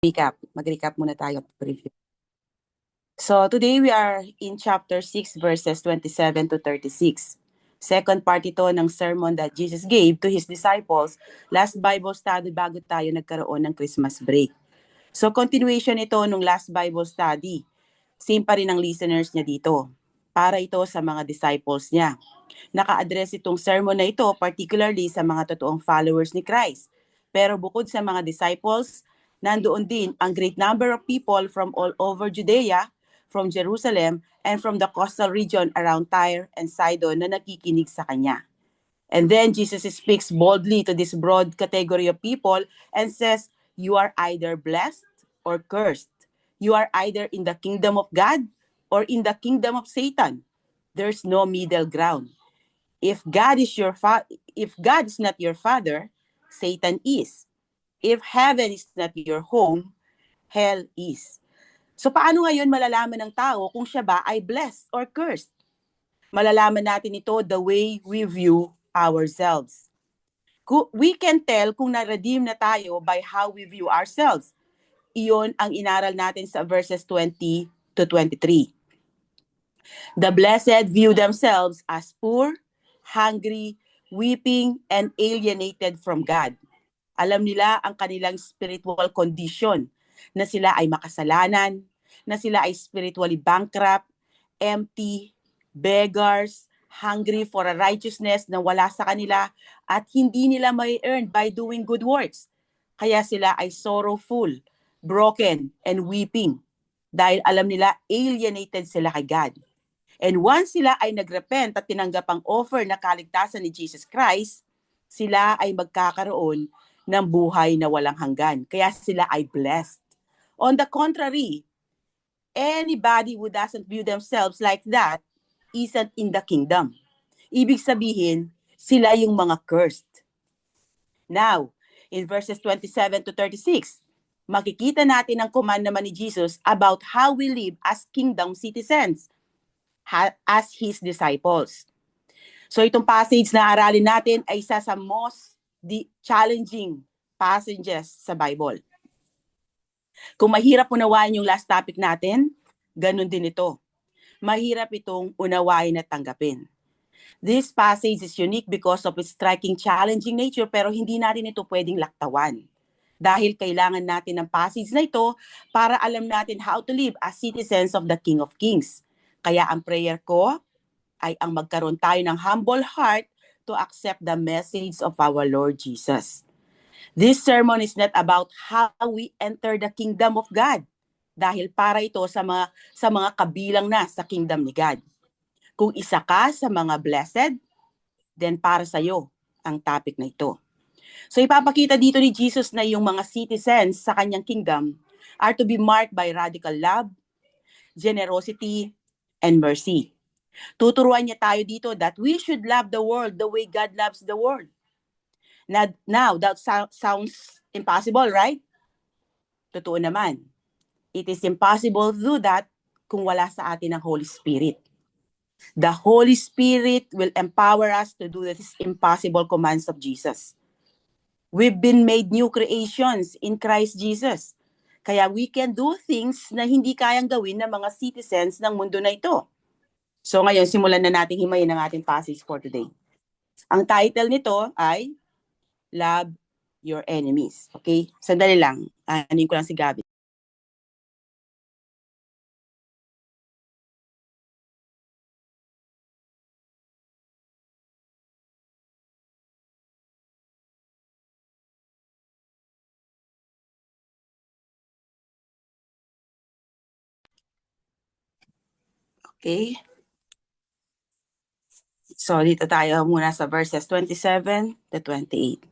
Mag-recap muna tayo. So today we are in chapter 6 verses 27 to 36. Second part ito ng sermon that Jesus gave to His disciples last Bible study bago tayo nagkaroon ng Christmas break. So continuation ito nung last Bible study. Same pa rin ang listeners niya dito. Para ito sa mga disciples niya. Naka-address itong sermon na ito particularly sa mga totoong followers ni Christ. Pero bukod sa mga disciples, nandoon din ang great number of people from all over Judea, from Jerusalem, and from the coastal region around Tyre and Sidon na nakikinig sa kanya. And then Jesus speaks boldly to this broad category of people and says, you are either blessed or cursed. You are either in the kingdom of God or in the kingdom of Satan. There's no middle ground. If God is not your father, Satan is. If heaven is not your home, hell is. So paano ngayon malalaman ng tao kung siya ba ay blessed or cursed? Malalaman natin ito the way we view ourselves. We can tell kung na-redeem na tayo by how we view ourselves. Iyon ang inaral natin sa verses 20 to 23. The blessed view themselves as poor, hungry, weeping, and alienated from God. Alam nila ang kanilang spiritual condition, na sila ay makasalanan, na sila ay spiritually bankrupt, empty, beggars, hungry for a righteousness na wala sa kanila at hindi nila may earn by doing good works. Kaya sila ay sorrowful, broken, and weeping dahil alam nila alienated sila kay God. And once sila ay nagrepent at tinanggap ang offer na kaligtasan ni Jesus Christ, sila ay magkakaroon ng buhay na walang hanggan. Kaya sila ay blessed. On the contrary, anybody who doesn't view themselves like that isn't in the kingdom. Ibig sabihin, sila yung mga cursed. Now, in verses 27 to 36, makikita natin ang command naman ni Jesus about how we live as kingdom citizens, as His disciples. So itong passage na aralin natin ay isa sa most challenging passages sa Bible. Kung mahirap unawain yung last topic natin, ganun din ito. Mahirap itong unawain at tanggapin. This passage is unique because of its striking, challenging nature, pero hindi natin ito pwedeng laktawan. Dahil kailangan natin ng passage na ito para alam natin how to live as citizens of the King of Kings. Kaya ang prayer ko ay ang magkaroon tayo ng humble heart to accept the message of our Lord Jesus. This sermon is not about how we enter the kingdom of God, dahil para ito sa mga kabilang na sa kingdom ni God. Kung isa ka sa mga blessed, then para sa iyo ang topic na ito. So ipapakita dito ni Jesus na yung mga citizens sa kanyang kingdom are to be marked by radical love, generosity, and mercy. Tuturuan niya tayo dito that we should love the world the way God loves the world. Now that sounds impossible, right? Totoo naman. It is impossible to do that kung wala sa atin ang Holy Spirit. The Holy Spirit will empower us to do these impossible commands of Jesus. We've been made new creations in Christ Jesus. Kaya we can do things na hindi kayang gawin ng mga citizens ng mundo na ito. So ngayon, simulan na natin himayin ang ating passage for today. Ang title nito ay Love Your Enemies. Okay? Sandali lang. Anin ko lang si Gabi. Okay? So, dito tayo muna sa verses 27 to 28.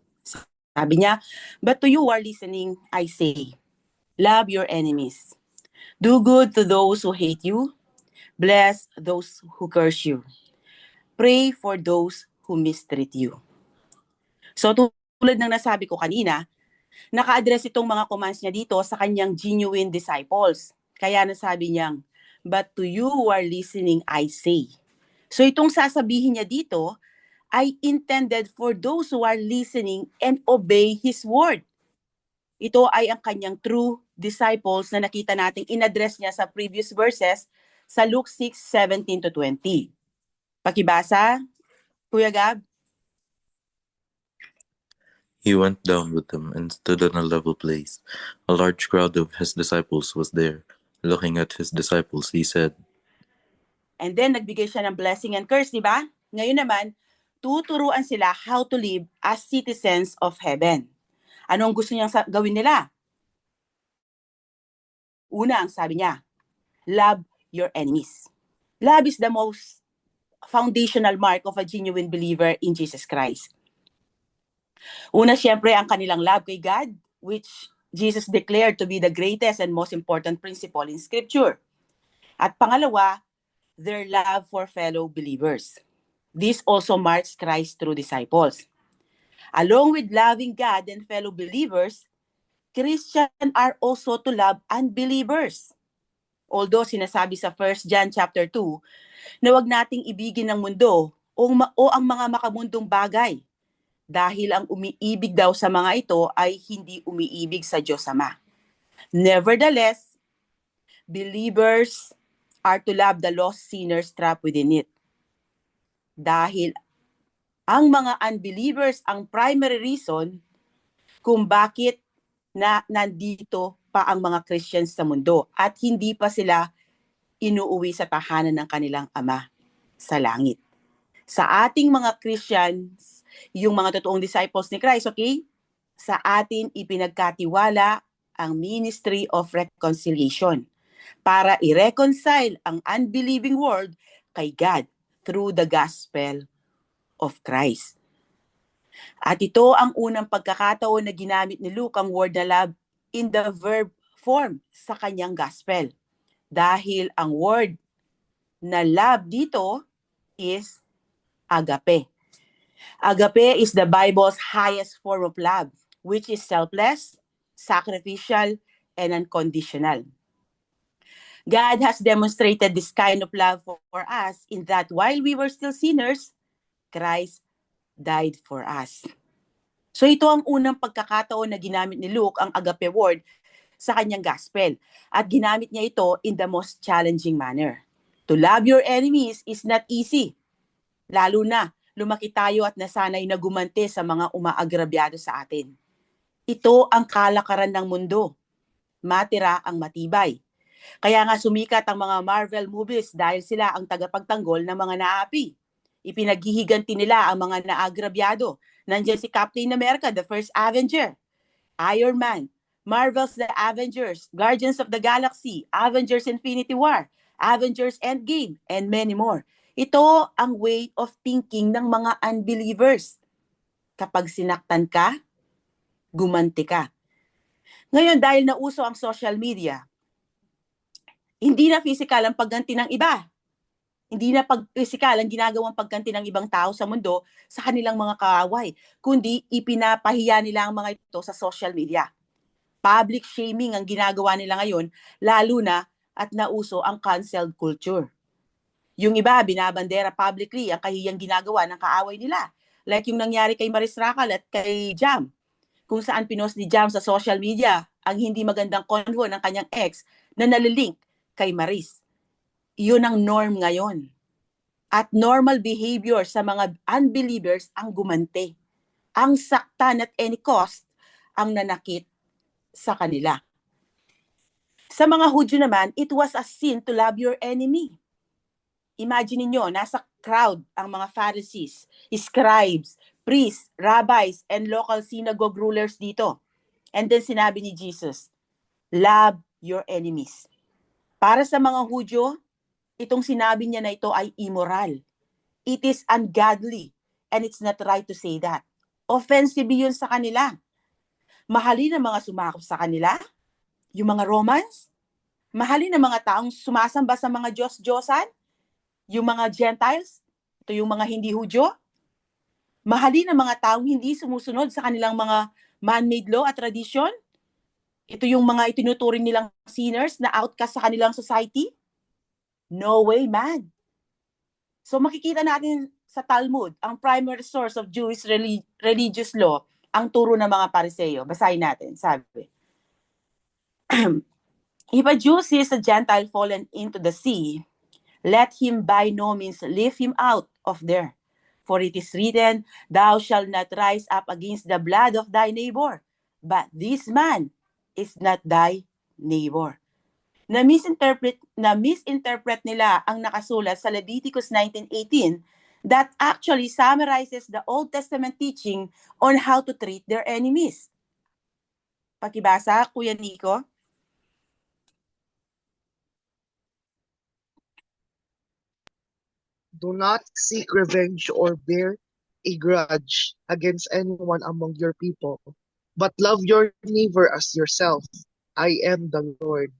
Sabi niya, but to you who are listening, I say, love your enemies. Do good to those who hate you. Bless those who curse you. Pray for those who mistreat you. So, tulad ng nasabi ko kanina, naka-address itong mga commands niya dito sa kanyang genuine disciples. Kaya nasabi niyang, but to you who are listening, I say. So, itong sasabihin niya dito ay intended for those who are listening and obey His word. Ito ay ang kanyang true disciples na nakita nating in-address niya sa previous verses sa Luke 6:17-20. Pakibasa, Kuya Gab. He went down with them and stood on a level place. A large crowd of his disciples was there. Looking at his disciples, he said, And then, nagbigay siya ng blessing and curse, di ba? Ngayon naman, tuturuan sila how to live as citizens of heaven. Ano ang gusto niyang gawin nila? Una, ang sabi niya, love your enemies. Love is the most foundational mark of a genuine believer in Jesus Christ. Una, siyempre, ang kanilang love kay God, which Jesus declared to be the greatest and most important principle in Scripture. At pangalawa, their love for fellow believers. This also marks Christ's true disciples. Along with loving God and fellow believers, Christians are also to love unbelievers. Although sinasabi sa 1 John chapter 2 na wag nating ibigin ng mundo o ang mga makamundong bagay dahil ang umiibig daw sa mga ito ay hindi umiibig sa Diyos Ama. Nevertheless, believers are to love the lost sinners trapped within it. Dahil ang mga unbelievers ang primary reason kung bakit nandito pa ang mga Christians sa mundo at hindi pa sila inuuwi sa tahanan ng kanilang Ama sa langit. Sa ating mga Christians, yung mga totoong disciples ni Christ, okay? Sa atin ipinagkatiwala ang ministry of reconciliation para i-reconcile ang unbelieving world kay God through the gospel of Christ. At ito ang unang pagkakataon na ginamit ni Luke ang word na love in the verb form sa kanyang gospel. Dahil ang word na love dito is agape. Agape is the Bible's highest form of love, which is selfless, sacrificial, and unconditional. God has demonstrated this kind of love for us in that while we were still sinners, Christ died for us. So ito ang unang pagkakataon na ginamit ni Luke ang agape word sa kanyang gospel. At ginamit niya ito in the most challenging manner. To love your enemies is not easy. Lalo na, lumaki tayo at nasanay na gumante sa mga umaagrabyado sa atin. Ito ang kalakaran ng mundo. Matira ang matibay. Kaya nga sumikat ang mga Marvel movies dahil sila ang tagapagtanggol ng mga naapi. Ipinaghihiganti nila ang mga naagrabyado. Nandiyan si Captain America, the first Avenger. Iron Man, Marvel's The Avengers, Guardians of the Galaxy, Avengers Infinity War, Avengers Endgame, and many more. Ito ang way of thinking ng mga unbelievers. Kapag sinaktan ka, gumanti ka. Ngayon, dahil nauso ang social media, hindi na physical ang pagganti ng iba. Hindi na physical ang ginagawang pagganti ng ibang tao sa mundo sa kanilang mga kaaway, kundi ipinapahiya nila ang mga ito sa social media. Public shaming ang ginagawa nila ngayon, lalo na at nauso ang canceled culture. Yung iba, binabandera publicly ang kahiyang ginagawa ng kaaway nila. Like yung nangyari kay Maris Racal at kay Jam, kung saan pinost ni Jam sa social media ang hindi magandang convo ng kanyang ex na nalilink kay Maris. Iyon ang norm ngayon. At normal behavior sa mga unbelievers ang gumante. Ang saktan at any cost ang nanakit sa kanila. Sa mga Hudyo naman, it was a sin to love your enemy. Imagine niyo, nasa crowd ang mga Pharisees, scribes, priests, rabbis, and local synagogue rulers dito. And then sinabi ni Jesus, love your enemies. Para sa mga Hudyo, itong sinabi niya na ito ay immoral. It is ungodly, and it's not right to say that. Offensive yun sa kanila. Mahalin ang mga sumakop sa kanila, yung mga Romans, mahalin ang mga taong sumasamba sa mga Diyos-Diyosan, yung mga Gentiles, ito yung mga hindi Hudyo, mahalin ang mga taong hindi sumusunod sa kanilang mga man-made law at tradition, ito yung mga itinuturing nilang sinners na outcast sa kanilang society. No way, man. So makikita natin sa Talmud, ang primary source of Jewish religious law, ang turo ng mga Pariseo. Basahin natin, sabi. If a Jew sees a Gentile fallen into the sea, let him by no means lift him out of there. For it is written, Thou shalt not rise up against the blood of thy neighbor, but this man is not thy neighbor. Na misinterpret nila ang nakasulat sa Leviticus 19:18 that actually summarizes the Old Testament teaching on how to treat their enemies. Pakibasa, Kuya Nico. Do not seek revenge or bear a grudge against anyone among your people, but love your neighbor as yourself. I am the Lord.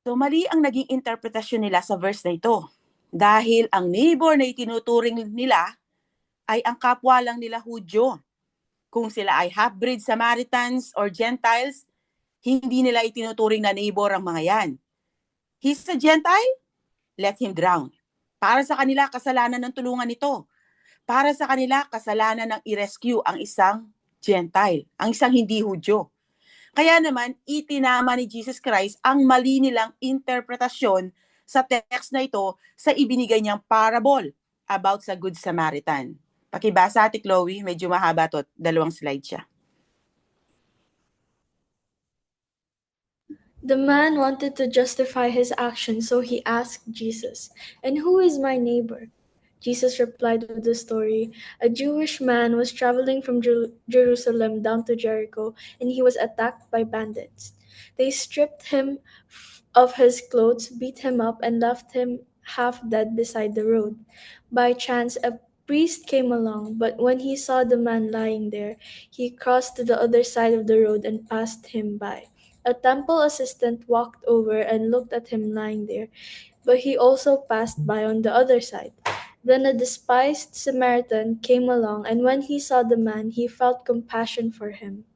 So mali ang naging interpretasyon nila sa verse na ito. Dahil ang neighbor na itinuturing nila ay ang kapwa lang nila Hudyo. Kung sila ay half-breed Samaritans or Gentiles, hindi nila itinuturing na neighbor ang mga yan. He's a Gentile? Let him drown. Para sa kanila, kasalanan ng tulungan ito. Para sa kanila, kasalanan ng i-rescue ang isang Gentile, ang isang hindi Hudyo. Kaya naman, itinama ni Jesus Christ ang mali nilang interpretasyon sa text na ito sa ibinigay niyang parable about sa Good Samaritan. Pakibasa, Ate Chloe, medyo mahaba to, 2 slide siya. The man wanted to justify his action, so he asked Jesus, "And who is my neighbor?" Jesus replied with the story. A Jewish man was traveling from Jerusalem down to Jericho, and he was attacked by bandits. They stripped him of his clothes, beat him up, and left him half dead beside the road. By chance, a priest came along, but when he saw the man lying there, he crossed to the other side of the road and passed him by. A temple assistant walked over and looked at him lying there, but he also passed by on the other side. Then a despised Samaritan came along, and when he saw the man, he felt compassion for him.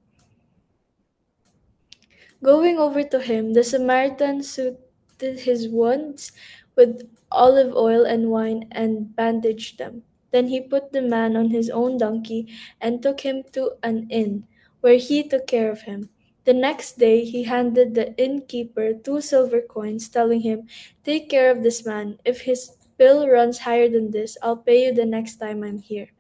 Going over to him, the Samaritan soothed his wounds with olive oil and wine and bandaged them. Then he put the man on his own donkey and took him to an inn, where he took care of him. The next day he handed the innkeeper 2 silver coins, telling him, "Take care of this man. If his bill runs higher than this, I'll pay you the next time I'm here."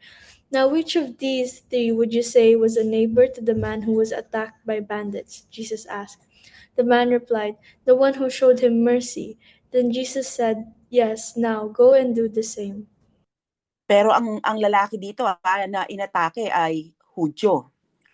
Now which of these 3 would you say was a neighbor to the man who was attacked by bandits? Jesus asked. The man replied, "The one who showed him mercy." Then Jesus said, "Yes, now go and do the same." Pero ang lalaki dito na inatake ay Hudyo.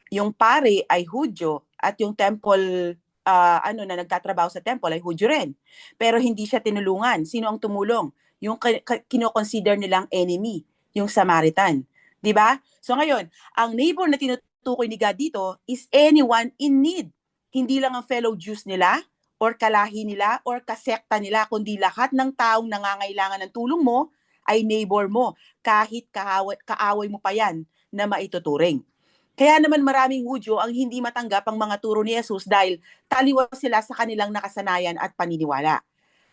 Yung pare ay Hudyo at yung temple na nagtatrabaho sa temple ay Hudyo rin. Pero hindi siya tinulungan. Sino ang tumulong? Yung kino-consider nilang enemy, yung Samaritan. 'Di ba? So ngayon, ang neighbor na tinutukoy ni God dito is anyone in need. Hindi lang ang fellow Jews nila or kalahi nila or kasekta nila, kundi lahat ng taong nangangailangan ng tulong mo ay neighbor mo, kahit kaaway mo pa yan na maituturing. Kaya naman maraming Hudyo ang hindi matanggap ang mga turo ni Jesus dahil taliwas sila sa kanilang nakasanayan at paniniwala.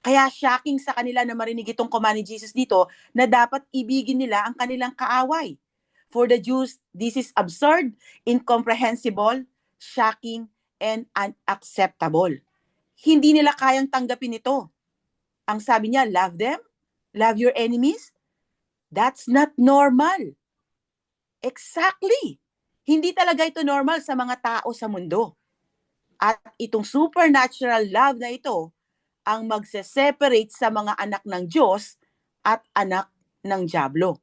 Kaya shocking sa kanila na marinig itong command ni Jesus dito na dapat ibigin nila ang kanilang kaaway. For the Jews, this is absurd, incomprehensible, shocking, and unacceptable. Hindi nila kayang tanggapin ito. Ang sabi niya, love them, love your enemies. That's not normal. Exactly. Hindi talaga ito normal sa mga tao sa mundo. At itong supernatural love na ito ang magse-separate sa mga anak ng Diyos at anak ng Diablo.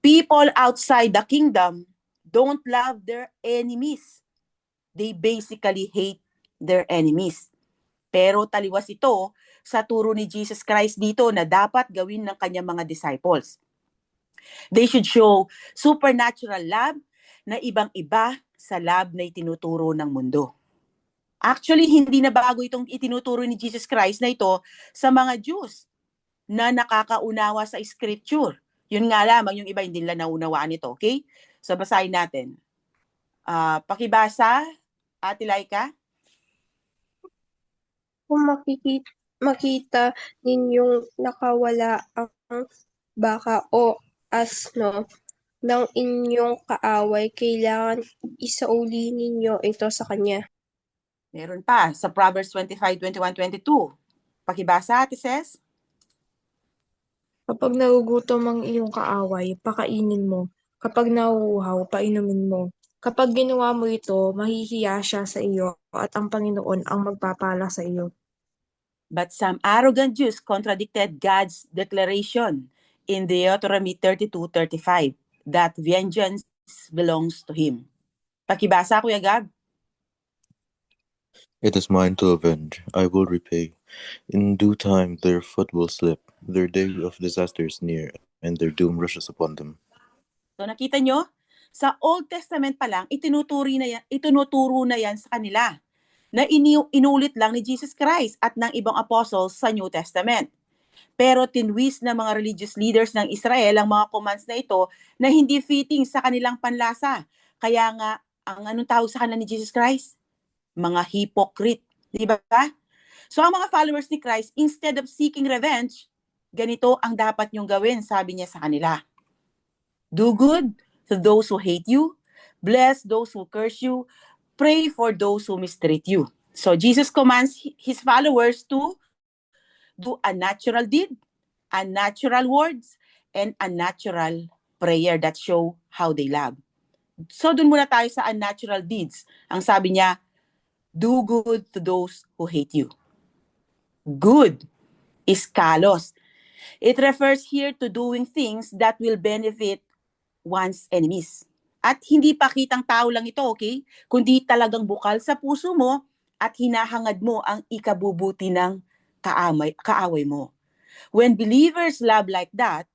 People outside the kingdom don't love their enemies. They basically hate their enemies. Pero taliwas ito sa turo ni Jesus Christ dito na dapat gawin ng kanyang mga disciples. They should show supernatural love na ibang-iba sa love na itinuturo ng mundo. Actually, hindi na bago itong itinuturo ni Jesus Christ na ito sa mga Jews na nakakaunawa sa scripture. Yun nga lamang, yung iba hindi nila naunawaan ito. Okay? So, basahin natin. Pakibasa, Ate Laika. Kung makita ninyong nakawala ang baka o asno ng inyong kaaway, kailangan isauli ninyo ito sa kanya. Meron pa sa Proverbs 25, 21, 22. Pakibasa, Ate Ses. Kapag nagugutom ang iyong kaaway, pakainin mo. Kapag nauuhaw, painumin mo. Kapag ginawa mo ito, mahihiya siya sa iyo at ang Panginoon ang magpapala sa iyo. But some arrogant Jews contradicted God's declaration in Deuteronomy 32:35 that vengeance belongs to Him. Pakibasa, Kuya Gab. It is mine to avenge. I will repay. In due time their foot will slip. Their day of disaster is near, and their doom rushes upon them. So nakita nyo, sa Old Testament pa lang, itinuturo na yan sa kanila na inulit lang ni Jesus Christ at ng ibang apostles sa New Testament. Pero tinwist ng mga religious leaders ng Israel ang mga commands na ito na hindi fitting sa kanilang panlasa. Kaya nga, ang anong tawag sa kanila ni Jesus Christ? Mga hypocrite. Di ba? So ang mga followers ni Christ, instead of seeking revenge, ganito ang dapat nyong gawin, sabi niya sa kanila. Do good to those who hate you, bless those who curse you, pray for those who mistreat you. So Jesus commands his followers to do a natural deed, unnatural words, and unnatural prayer that show how they love. So dun muna tayo sa unnatural deeds. Ang sabi niya, do good to those who hate you. Good is kalos. It refers here to doing things that will benefit one's enemies. At hindi pakitang tao lang ito, okay? Kundi talagang bukal sa puso mo at hinahangad mo ang ikabubuti ng kaaway mo. When believers love like that,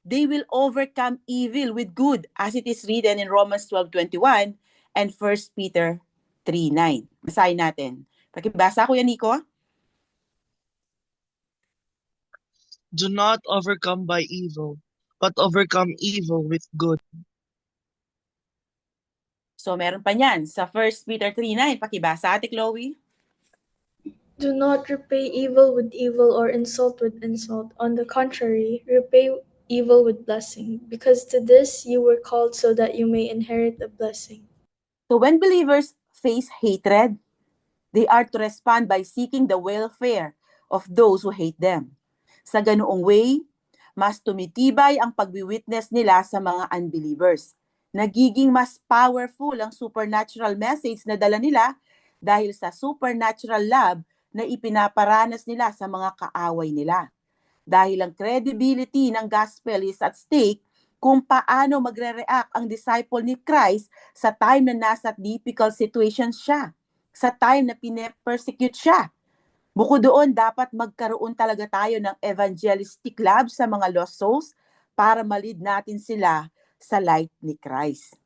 they will overcome evil with good, as it is written in Romans 12:21 and 1 Peter 3:9. Basahin natin. Pakibasa, Kuya Nico. Do not overcome by evil, but overcome evil with good. So meron pa niyan sa 1 Peter 3:9. Pakibasa, Ate Chloe. Do not repay evil with evil or insult with insult. On the contrary, repay evil with blessing, because to this you were called so that you may inherit a blessing. So when believers face hatred, they are to respond by seeking the welfare of those who hate them. Sa ganoong way, mas tumitibay ang pagwi-witness nila sa mga unbelievers. Nagiging mas powerful ang supernatural message na dala nila dahil sa supernatural love na ipinaparanas nila sa mga kaaway nila. Dahil ang credibility ng gospel is at stake kung paano magre-react ang disciple ni Christ sa time na nasa difficult situation siya, sa time na pine-persecute siya. Bukod doon, dapat magkaroon talaga tayo ng evangelistic love sa mga lost souls para malid natin sila sa light ni Christ.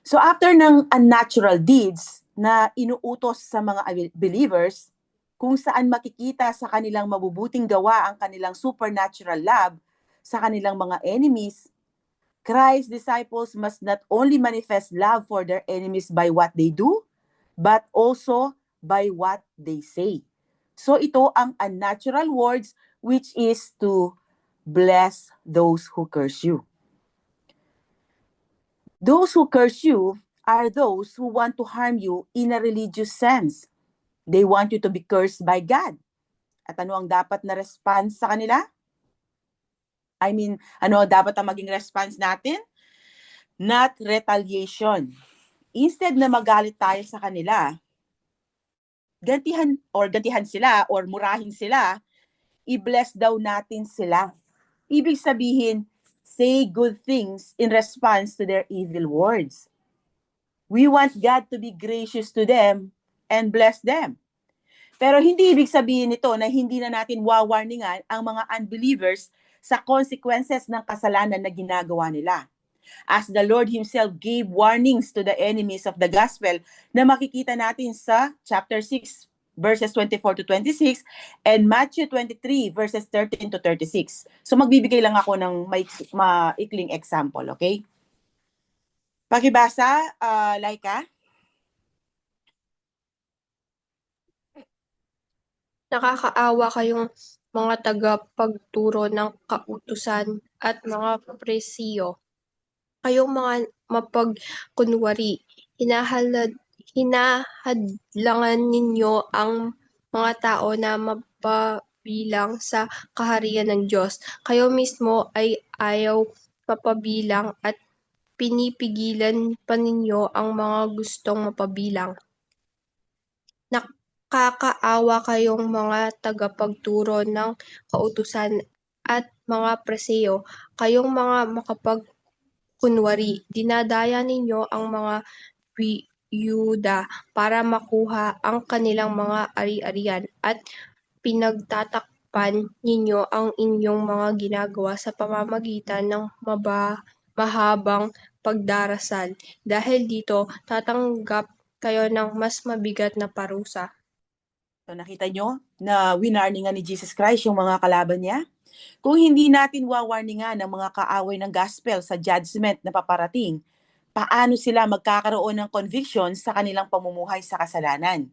So after ng unnatural deeds na inuutos sa mga believers, kung saan makikita sa kanilang mabubuting gawa ang kanilang supernatural love sa kanilang mga enemies, Christ's disciples must not only manifest love for their enemies by what they do, but also by what they say. So ito ang unnatural words, which is to bless those who curse you. Those who curse you are those who want to harm you in a religious sense. They want you to be cursed by God. At ano ang dapat na response sa kanila? Ano dapat ang maging response natin? Not retaliation. Instead na magalit tayo sa kanila, gantihan sila or murahin sila, i-bless daw natin sila. Ibig sabihin, say good things in response to their evil words. We want God to be gracious to them and bless them. Pero hindi ibig sabihin nito na hindi na natin wawarningan ang mga unbelievers sa consequences ng kasalanan na ginagawa nila. As the Lord Himself gave warnings to the enemies of the gospel na makikita natin sa chapter 6 verses 24 to 26 and Matthew 23 verses 13 to 36. So magbibigay lang ako ng maikling example, okay? Pakibasa, Laika. Nakakaawa kayong mga tagapagturo ng kautusan at mga presiyo. Kayong mga mapagkunwari, hinahadlangan ninyo ang mga tao na mapabilang sa kaharian ng Diyos. Kayo mismo ay ayaw mapabilang at pinipigilan pa ninyo ang mga gustong mapabilang. Nakakaawa kayong mga tagapagturo ng kautusan at mga preseo, kayong mga makapagkunwari, dinadaya ninyo ang mga biyuda para makuha ang kanilang mga ari-arian at pinagtatakpan ninyo ang inyong mga ginagawa sa pamamagitan ng mahabang pagdarasal. Dahil dito, tatanggap kayo ng mas mabigat na parusa. So nakita nyo na winarningan ni Jesus Christ yung mga kalaban niya? Kung hindi natin wawarningan ng mga kaaway ng gospel sa judgment na paparating, paano sila magkakaroon ng conviction sa kanilang pamumuhay sa kasalanan?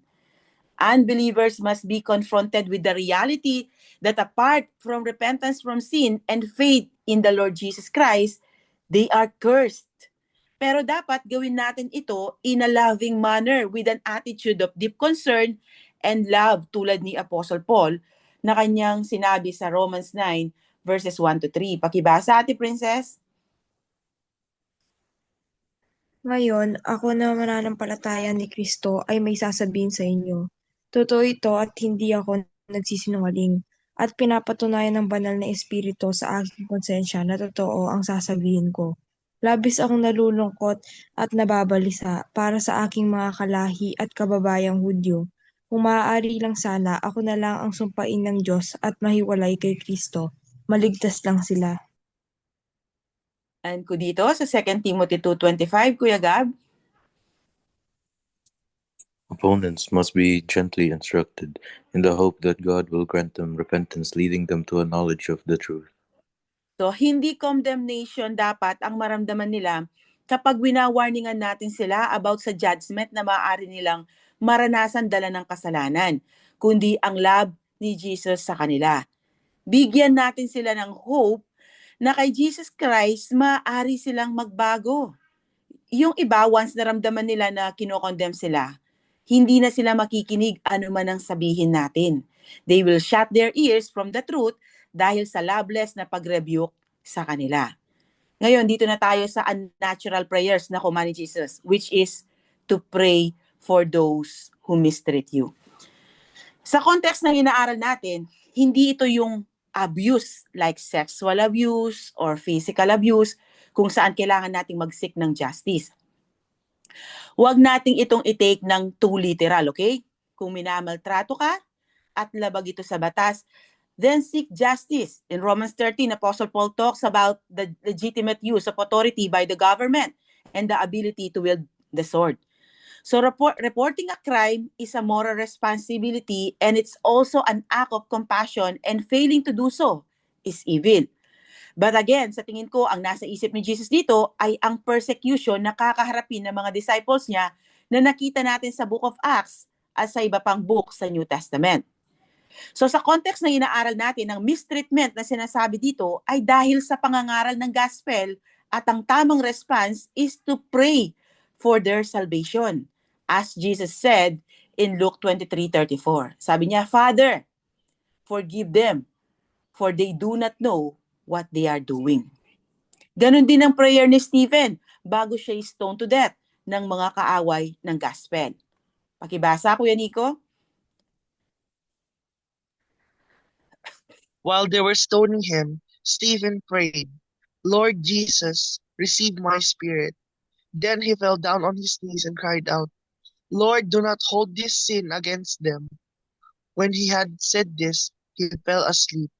Unbelievers must be confronted with the reality that apart from repentance from sin and faith in the Lord Jesus Christ, they are cursed. Pero dapat gawin natin ito in a loving manner with an attitude of deep concern and love tulad ni Apostle Paul na kanyang sinabi sa Romans 9 verses 1 to 3. Pakibasa, Ate Princess. Ngayon, ako na mananampalataya ni Kristo ay may sasabihin sa inyo. Totoo ito at hindi ako nagsisinungaling. At pinapatunayan ng banal na espiritu sa aking konsensya na totoo ang sasabihin ko. Labis akong nalulungkot at nababalisa para sa aking mga kalahi at kababayang Hudyo. Kung maaari lang sana, ako na lang ang sumpain ng Diyos at mahiwalay kay Kristo. Maligtas lang sila. And ko dito sa 2 Timothy 2:25, Kuya Gab. Opponents must be gently instructed in the hope that God will grant them repentance, leading them to a knowledge of the truth. So, hindi condemnation dapat ang maramdaman nila kapag winawarningan natin sila about sa judgment na maaari nilang maranasan dala ng kasalanan, kundi ang love ni Jesus sa kanila. Bigyan natin sila ng hope na kay Jesus Christ maaari silang magbago. Yung iba, once naramdaman nila na kinokondem sila, hindi na sila makikinig anuman ang sabihin natin. They will shut their ears from the truth dahil sa loveless na pag-rebuke sa kanila. Ngayon, dito na tayo sa unnatural prayers na command ni Jesus, which is to pray for those who mistreat you. Sa context na inaaral natin, hindi ito yung abuse like sexual abuse or physical abuse kung saan kailangan nating mag-seek ng justice. Huwag nating itong i-take ng too literal, okay? Kung minamaltrato ka at labag ito sa batas, then seek justice. In Romans 13, Apostle Paul talks about the legitimate use of authority by the government and the ability to wield the sword. So reporting a crime is a moral responsibility and it's also an act of compassion, and failing to do so is evil. But again, sa tingin ko, ang nasa isip ni Jesus dito ay ang persecution na kakaharapin ng mga disciples niya na nakita natin sa Book of Acts at sa iba pang book sa New Testament. So sa context na inaaral natin, ang mistreatment na sinasabi dito ay dahil sa pangangaral ng gospel at ang tamang response is to pray for their salvation. As Jesus said in Luke 23:34. Sabi niya, Father, forgive them, for they do not know what they are doing. Ganon din ang prayer ni Stephen bago siya stoned to death ng mga kaaway ng gospel. Pakibasa, Kuya Nico. While they were stoning him, Stephen prayed, Lord Jesus, receive my spirit. Then he fell down on his knees and cried out, Lord, do not hold this sin against them. When he had said this, he fell asleep.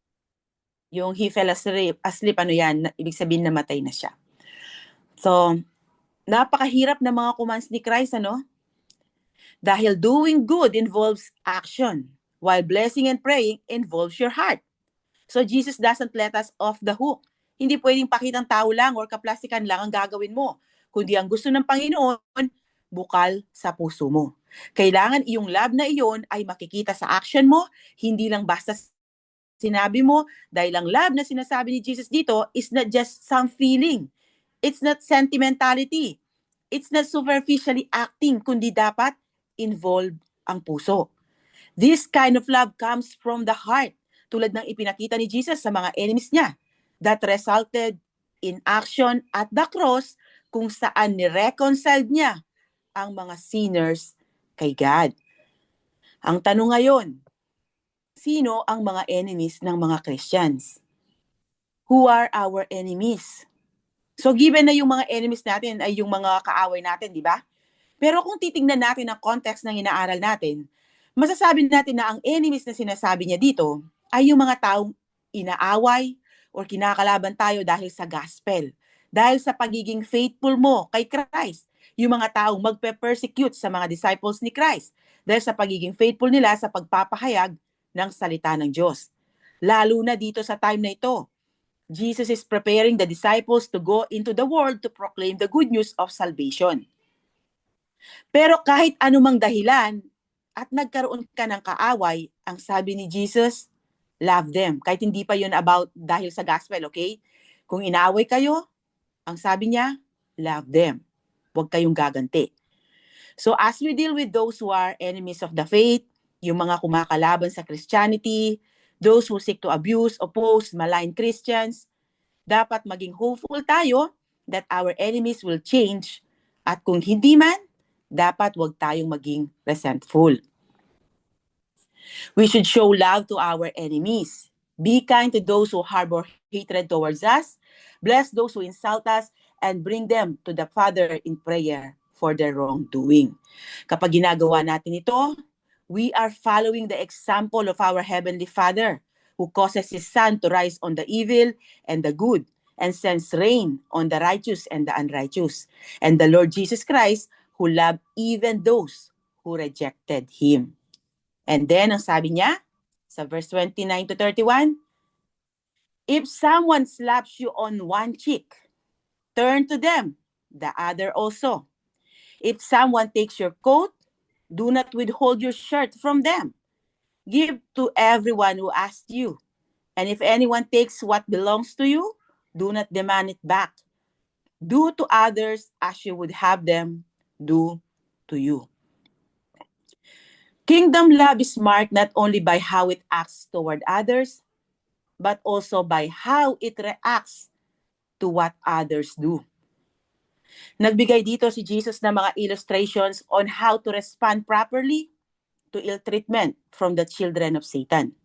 Yung he fell asleep, ano yan? Ibig sabihin namatay na siya. So, napakahirap na mga commands ni Christ, ano? Dahil doing good involves action, while blessing and praying involves your heart. So, Jesus doesn't let us off the hook. Hindi pwedeng pakitang tao lang or kaplastikan lang ang gagawin mo, kundi ang gusto ng Panginoon, bukal sa puso mo. Kailangan iyong love na iyon ay makikita sa action mo, hindi lang basta sinabi mo, dahil ang love na sinasabi ni Jesus dito is not just some feeling. It's not sentimentality. It's not superficially acting, kundi dapat involved ang puso. This kind of love comes from the heart, tulad ng ipinakita ni Jesus sa mga enemies niya, that resulted in action at the cross, kung saan ni-reconciled niya ang mga sinners kay God. Ang tanong ngayon, sino ang mga enemies ng mga Christians? Who are our enemies? So given na yung mga enemies natin ay yung mga kaaway natin, di ba? Pero kung titingnan natin ang context ng inaaral natin, masasabi natin na ang enemies na sinasabi niya dito ay yung mga taong inaaway o kinakalaban tayo dahil sa gospel, dahil sa pagiging faithful mo kay Christ, yung mga taong magpe-persecute sa mga disciples ni Christ, dahil sa pagiging faithful nila sa pagpapahayag ng salita ng Diyos. Lalo na dito sa time na ito, Jesus is preparing the disciples to go into the world to proclaim the good news of salvation. Pero kahit anumang dahilan at nagkaroon ka ng kaaway, ang sabi ni Jesus, love them. Kahit hindi pa yun about dahil sa gospel, okay? Kung inaaway kayo, ang sabi niya, love them. Huwag kayong gaganti. So as we deal with those who are enemies of the faith, yung mga kumakalaban sa Christianity, those who seek to abuse, oppose, malign Christians, dapat maging hopeful tayo that our enemies will change. At kung hindi man, dapat wag tayong maging resentful. We should show love to our enemies. Be kind to those who harbor hatred towards us. Bless those who insult us and bring them to the Father in prayer for their wrongdoing. Kapag ginagawa natin ito, we are following the example of our Heavenly Father, who causes His sun to rise on the evil and the good, and sends rain on the righteous and the unrighteous. And the Lord Jesus Christ, who loved even those who rejected Him. And then, ang sabi niya, sa verse 29 to 31, if someone slaps you on one cheek, turn to them the other also. If someone takes your coat, do not withhold your shirt from them. Give to everyone who asks you. And if anyone takes what belongs to you, do not demand it back. Do to others as you would have them do to you. Kingdom love is marked not only by how it acts toward others, but also by how it reacts to what others do. Nagbigay dito si Jesus ng mga illustrations on how to respond properly to ill treatment from the children of Satan.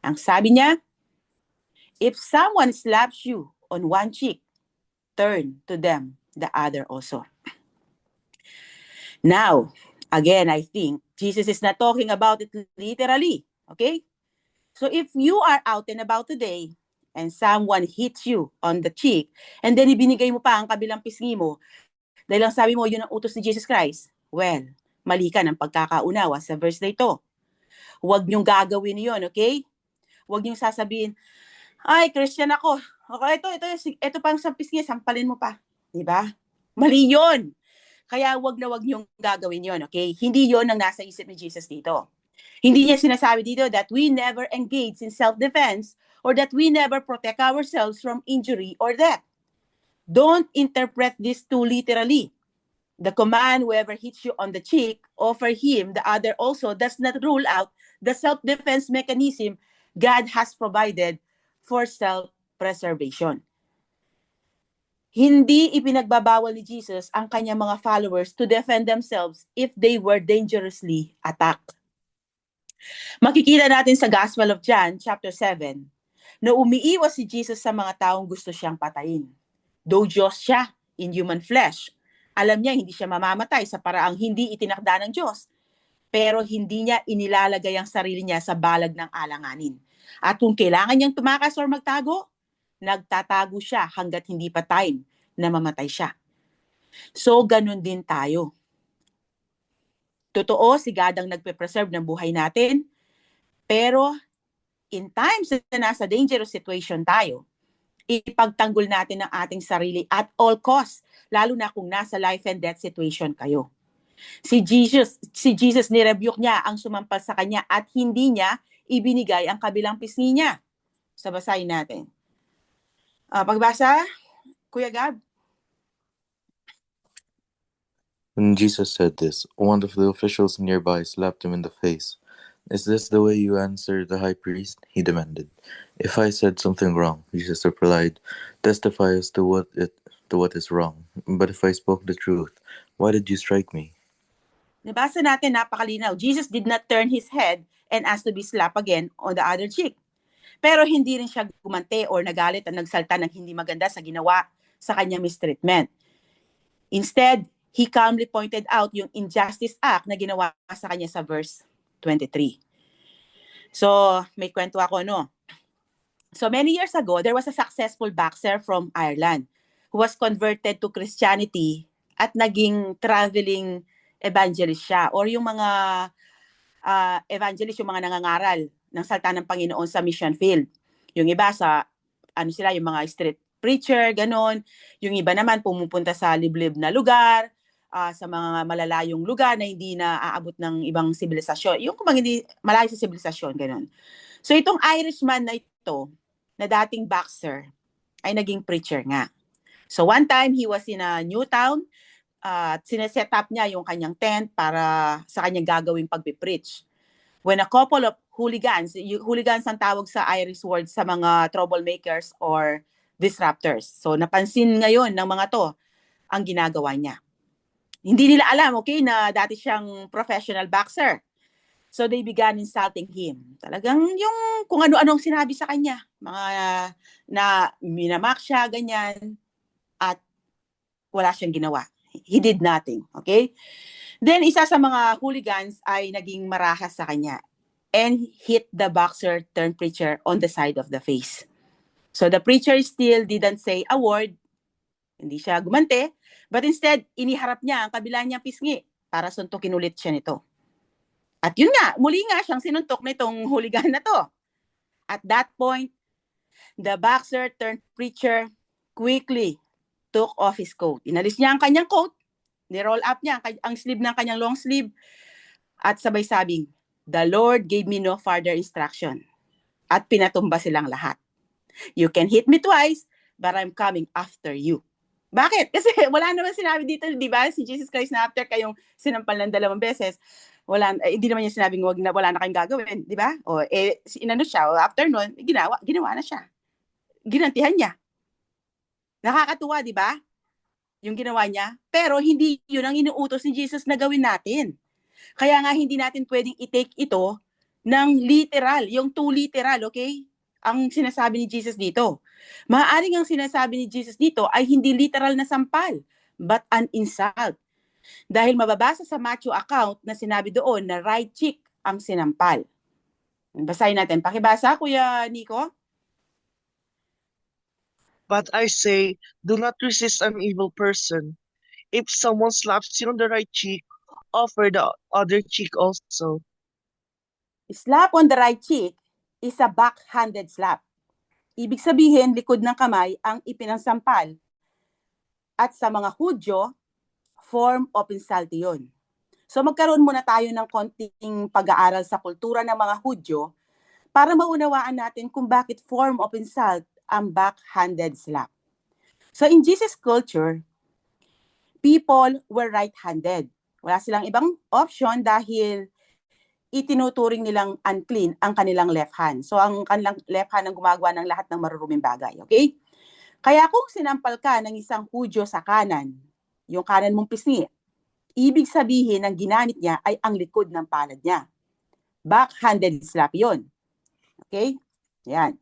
Ang sabi niya, if someone slaps you on one cheek, turn to them the other also. Now, again, I think Jesus is not talking about it literally, okay? So if you are out and about today and someone hits you on the cheek and then ibinigay mo pa ang kabilang pisngi mo, dahil lang sabi mo yun ang utos ni Jesus Christ, well, mali ka ng pagkakaunawa sa verse na ito. Huwag niyong gagawin yun, okay? Huwag niyong sasabihin, ay, Christian ako. Okay, ito pang sa pisngi, sampalin mo pa. Diba? Mali yun. Kaya wag niyong gagawin yun, okay? Hindi yun ang nasa isip ni Jesus dito. Hindi niya sinasabi dito that we never engage in self-defense or that we never protect ourselves from injury or death. Don't interpret this too literally. The command, whoever hits you on the cheek, offer him the other also, does not rule out the self-defense mechanism God has provided for self-preservation. Hindi ipinagbabawal ni Jesus ang kanyang mga followers to defend themselves if they were dangerously attacked. Makikita natin sa Gospel of John, chapter 7, na umiiwas si Jesus sa mga taong gusto siyang patayin. Though Diyos siya in human flesh, alam niya hindi siya mamamatay sa paraang hindi itinakda ng Diyos, pero hindi niya inilalagay ang sarili niya sa balag ng alanganin. At kung kailangan niyang tumakas or magtago, nagtatago siya hanggat hindi pa time na mamatay siya. So, ganun din tayo. Totoo, si God ang nagpe-preserve ng buhay natin, pero in times na nasa dangerous situation tayo, ipagtanggol natin ang ating sarili at all costs, lalo na kung nasa life and death situation kayo. Si Jesus nirebuke niya ang sumampal sa kanya at hindi niya ibinigay ang kabilang pisngi niya. So, basahin natin. Pagbasa, Kuya Gab. When Jesus said this, one of the officials nearby slapped him in the face. Is this the way you answer the high priest? He demanded. If I said something wrong, Jesus replied, testify as to what is wrong. But if I spoke the truth, why did you strike me? Nabasa natin, napakalinaw. Jesus did not turn his head and ask to be slapped again on the other cheek. Pero hindi rin siya gumante or nagalit at nagsalta ng hindi maganda sa ginawa sa kanyang mistreatment. Instead, he calmly pointed out yung injustice act na ginawa sa kanya sa verse 23. So, may kwento ako, no? So, many years ago, there was a successful boxer from Ireland who was converted to Christianity at naging traveling evangelist siya or yung mga evangelist, yung mga nangangaral ng salita ng Panginoon sa mission field. Yung iba sa, yung mga street preacher, ganon. Yung iba naman pumupunta sa liblib na lugar, sa mga malalayong lugar na hindi na aabot ng ibang sibilisasyon. Yung kung hindi malayo sa sibilisasyon, ganon. So itong Irishman na ito, na dating boxer, ay naging preacher nga. So one time, he was in a new town, at sineset up niya yung kanyang tent para sa kanyang gagawing pagpipreach. When a couple of hooligans ang tawag sa Irish word sa mga troublemakers or disruptors. So napansin ngayon ng mga to ang ginagawa niya. Hindi nila alam, okay, na dati siyang professional boxer. So they began insulting him. Talagang yung kung ano-anong sinabi sa kanya. Mga na minamak siya, ganyan. At wala siyang ginawa. He did nothing. Okay? Then isa sa mga hooligans ay naging marahas sa kanya and hit the boxer turned preacher on the side of the face. So the preacher still didn't say a word. Hindi siya gumante. But instead, iniharap niya ang kabila niyang pisngi para suntukin ulit siya nito. At yun nga, muli nga siyang sinuntok nitong hooligan na to. At that point, the boxer turned preacher quickly took off his coat. Inalis niya ang kanyang coat, ni-roll up niya ang sleeve ng kanyang long sleeve, at sabay sabing, "The Lord gave me no further instruction." At pinatumba silang lahat. You can hit me twice, but I'm coming after you. Bakit? Kasi wala naman sinabi dito, di ba? Si Jesus Christ na after kayong sinampal ng 2 beses, hindi naman niya sinabing wala na kayong gagawin, di ba? O inano siya, o after nun, ginawa na siya. Ginantihan niya. Nakakatuwa, di ba? Yung ginawa niya. Pero hindi yun ang inuutos ni Jesus na gawin natin. Kaya nga hindi natin pwedeng i-take ito ng literal, yung too literal, okay? Ang sinasabi ni Jesus dito. Maaaring ang sinasabi ni Jesus dito ay hindi literal na sampal, but an insult. Dahil mababasa sa Matthew account na sinabi doon na right cheek ang sinampal. Basahin natin. Pakibasa, Kuya Nico. But I say, do not resist an evil person. If someone slaps you on the right cheek, offer the other cheek also. Slap on the right cheek is a backhanded slap. Ibig sabihin, likod ng kamay ang ipinangsampal. At sa mga Hudyo, form of insult yun. So magkaroon muna tayo ng konting pag-aaral sa kultura ng mga Hudyo para maunawaan natin kung bakit form of insult ang backhanded slap. So in Jesus' culture, people were right-handed. Wala silang ibang option dahil itinuturing nilang unclean ang kanilang left hand. So ang kanilang left hand ang gumagawa ng lahat ng maruruming bagay. Okay? Kaya kung sinampal ka ng isang Hudyo sa kanan, yung kanan mong pisngi, ibig sabihin ng ginamit niya ay ang likod ng palad niya. Backhanded slap yun. Okay? Yan.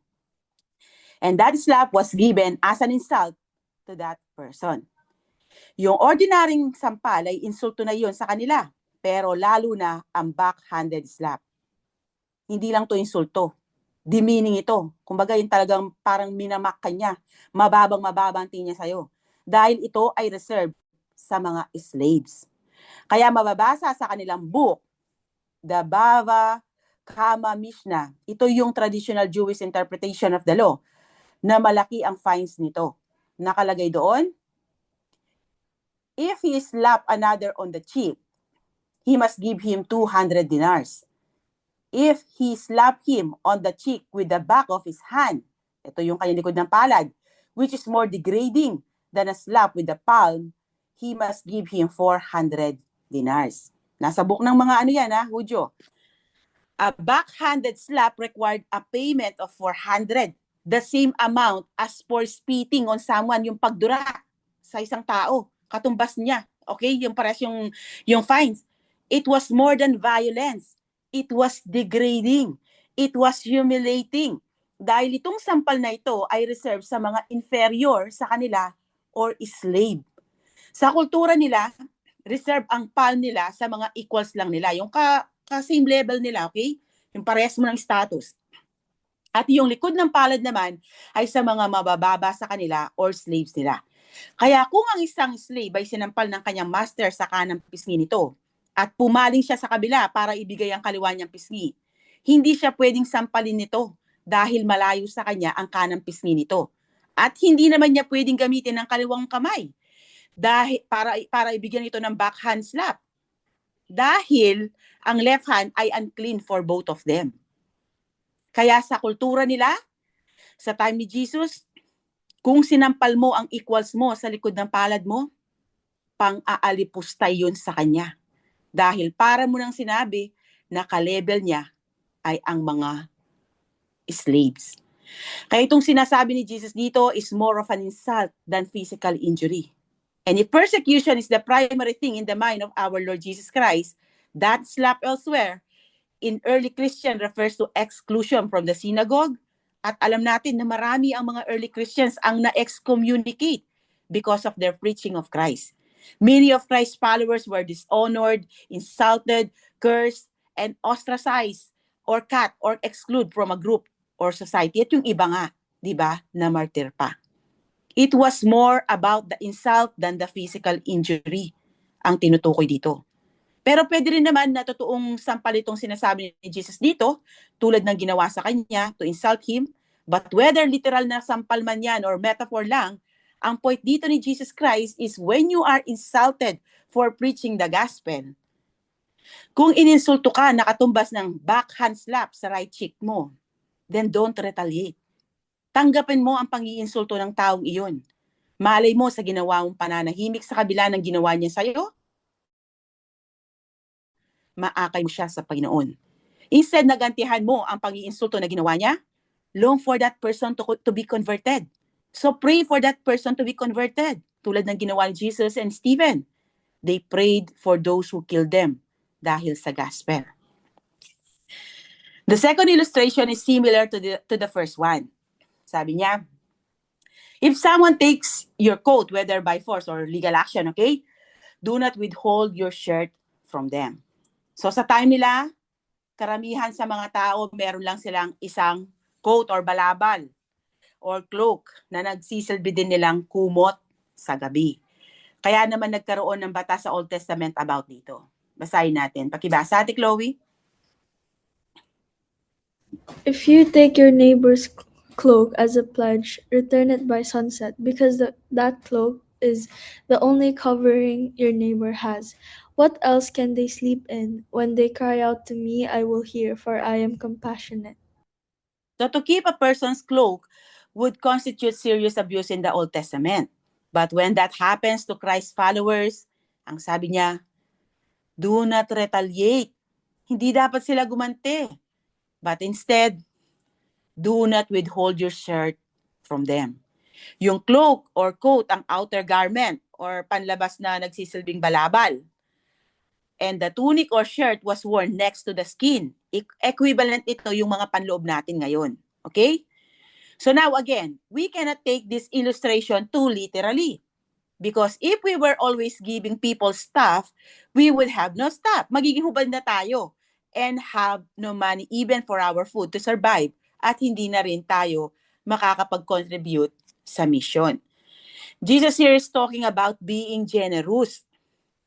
And that slap was given as an insult to that person. Yung ordinaryong sampal ay insulto na yun sa kanila, pero lalo na ang backhanded slap. Hindi lang to insulto. Demeaning ito. Kumbaga yung talagang parang minamak ka niya. Mababang tingin niya sa'yo. Dahil ito ay reserved sa mga slaves. Kaya mababasa sa kanilang book, the Bava Kama Mishnah. Ito yung traditional Jewish interpretation of the law na malaki ang fines nito. Nakalagay doon, if he slap another on the cheek, he must give him 200 dinars. If he slap him on the cheek with the back of his hand, ito yung kanyang likod ng palad, which is more degrading than a slap with the palm, he must give him 400 dinars. Nasa book ng mga ano yan, Hudyo. A backhanded slap required a payment of 400, the same amount as for spitting on someone, yung pagdura sa isang tao, katumbas niya. Okay, yung pares yung fines. It was more than violence. It was degrading. It was humiliating. Dahil itong sampal na ito ay reserved sa mga inferior sa kanila or slave. Sa kultura nila, reserve ang palm nila sa mga equals lang nila. Yung ka-same level nila, okay? Yung parehas mo ng status. At yung likod ng palad naman ay sa mga mabababa sa kanila or slaves nila. Kaya kung ang isang slave ay sinampal ng kanyang master sa kanang pisngi nito at pumaling siya sa kabila para ibigay ang kaliwa niyang pisngi, hindi siya pwedeng sampalin nito dahil malayo sa kanya ang kanang pisngi nito. At hindi naman niya pwedeng gamitin ang kaliwang kamay dahil para ibigyan ito ng backhand slap. Dahil ang left hand ay unclean for both of them. Kaya sa kultura nila, sa time ni Jesus, kung sinampal mo ang equals mo sa likod ng palad mo, pang-aalipustay yun sa kanya. Dahil para mo nang sinabi na ka-level niya ay ang mga slaves. Kaya itong sinasabi ni Jesus dito is more of an insult than physical injury. And if persecution is the primary thing in the mind of our Lord Jesus Christ, that slap elsewhere in early Christian refers to exclusion from the synagogue. At alam natin na marami ang mga early Christians ang na-excommunicate because of their preaching of Christ. Many of Christ's followers were dishonored, insulted, cursed, and ostracized or cut or excluded from a group or society. At yung iba nga, di ba, na martyr pa. It was more about the insult than the physical injury ang tinutukoy dito. Pero pwede rin naman na totoong sampal itong sinasabi ni Jesus dito, tulad ng ginawa sa kanya to insult him. But whether literal na sampal man yan or metaphor lang, ang point dito ni Jesus Christ is when you are insulted for preaching the gospel, kung ininsulto ka, nakatumbas ng backhand slap sa right cheek mo, then don't retaliate. Tanggapin mo ang pang-iinsulto ng taong iyon. Malay mo sa ginawa mong pananahimik sa kabila ng ginawa niya sa'yo, maakay mo siya sa Panginoon. Instead na gantihan mo ang pang-iinsulto na ginawa niya, long for that person to be converted. So pray for that person to be converted. Tulad ng ginawa ni Jesus and Stephen. They prayed for those who killed them dahil sa gospel. The second illustration is similar to the first one. Sabi niya, if someone takes your coat, whether by force or legal action, okay, do not withhold your shirt from them. So sa time nila, karamihan sa mga tao, meron lang silang isang coat or balabal or cloak na nagsisilbi din nilang kumot sa gabi. Kaya naman nagkaroon ng batas sa Old Testament about dito. Basahin natin. Pakibasa, Ate Chloe. If you take your neighbor's cloak as a pledge, return it by sunset, because that cloak is the only covering your neighbor has. What else can they sleep in? When they cry out to me, I will hear, for I am compassionate. So to keep a person's cloak would constitute serious abuse in the Old Testament. But when that happens to Christ's followers, ang sabi niya, do not retaliate. Hindi dapat sila gumante. But instead, do not withhold your shirt from them. Yung cloak or coat ang outer garment or panlabas na nagsisilbing balabal. And the tunic or shirt was worn next to the skin. Equivalent ito yung mga panloob natin ngayon. Okay? So now again, we cannot take this illustration too literally. Because if we were always giving people stuff, we would have no stuff. Magiging hubad na tayo and have no money even for our food to survive. At hindi na rin tayo makakapag-contribute sa mission. Jesus here is talking about being generous.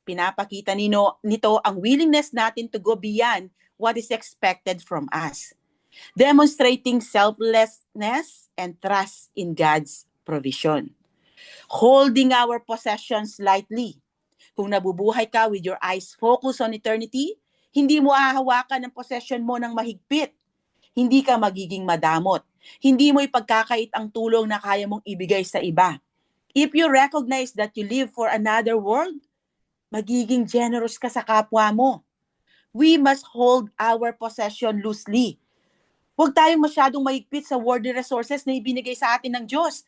Pinapakita nito ang willingness natin to go beyond what is expected from us. Demonstrating selflessness and trust in God's provision. Holding our possessions lightly. Kung nabubuhay ka with your eyes focused on eternity, hindi mo hahawakan ang possession mo ng mahigpit. Hindi ka magiging madamot. Hindi mo ipagkakait ang tulong na kaya mong ibigay sa iba. If you recognize that you live for another world, magiging generous ka sa kapwa mo. We must hold our possession loosely. Huwag tayong masyadong mahigpit sa worldly resources na ibinigay sa atin ng Diyos,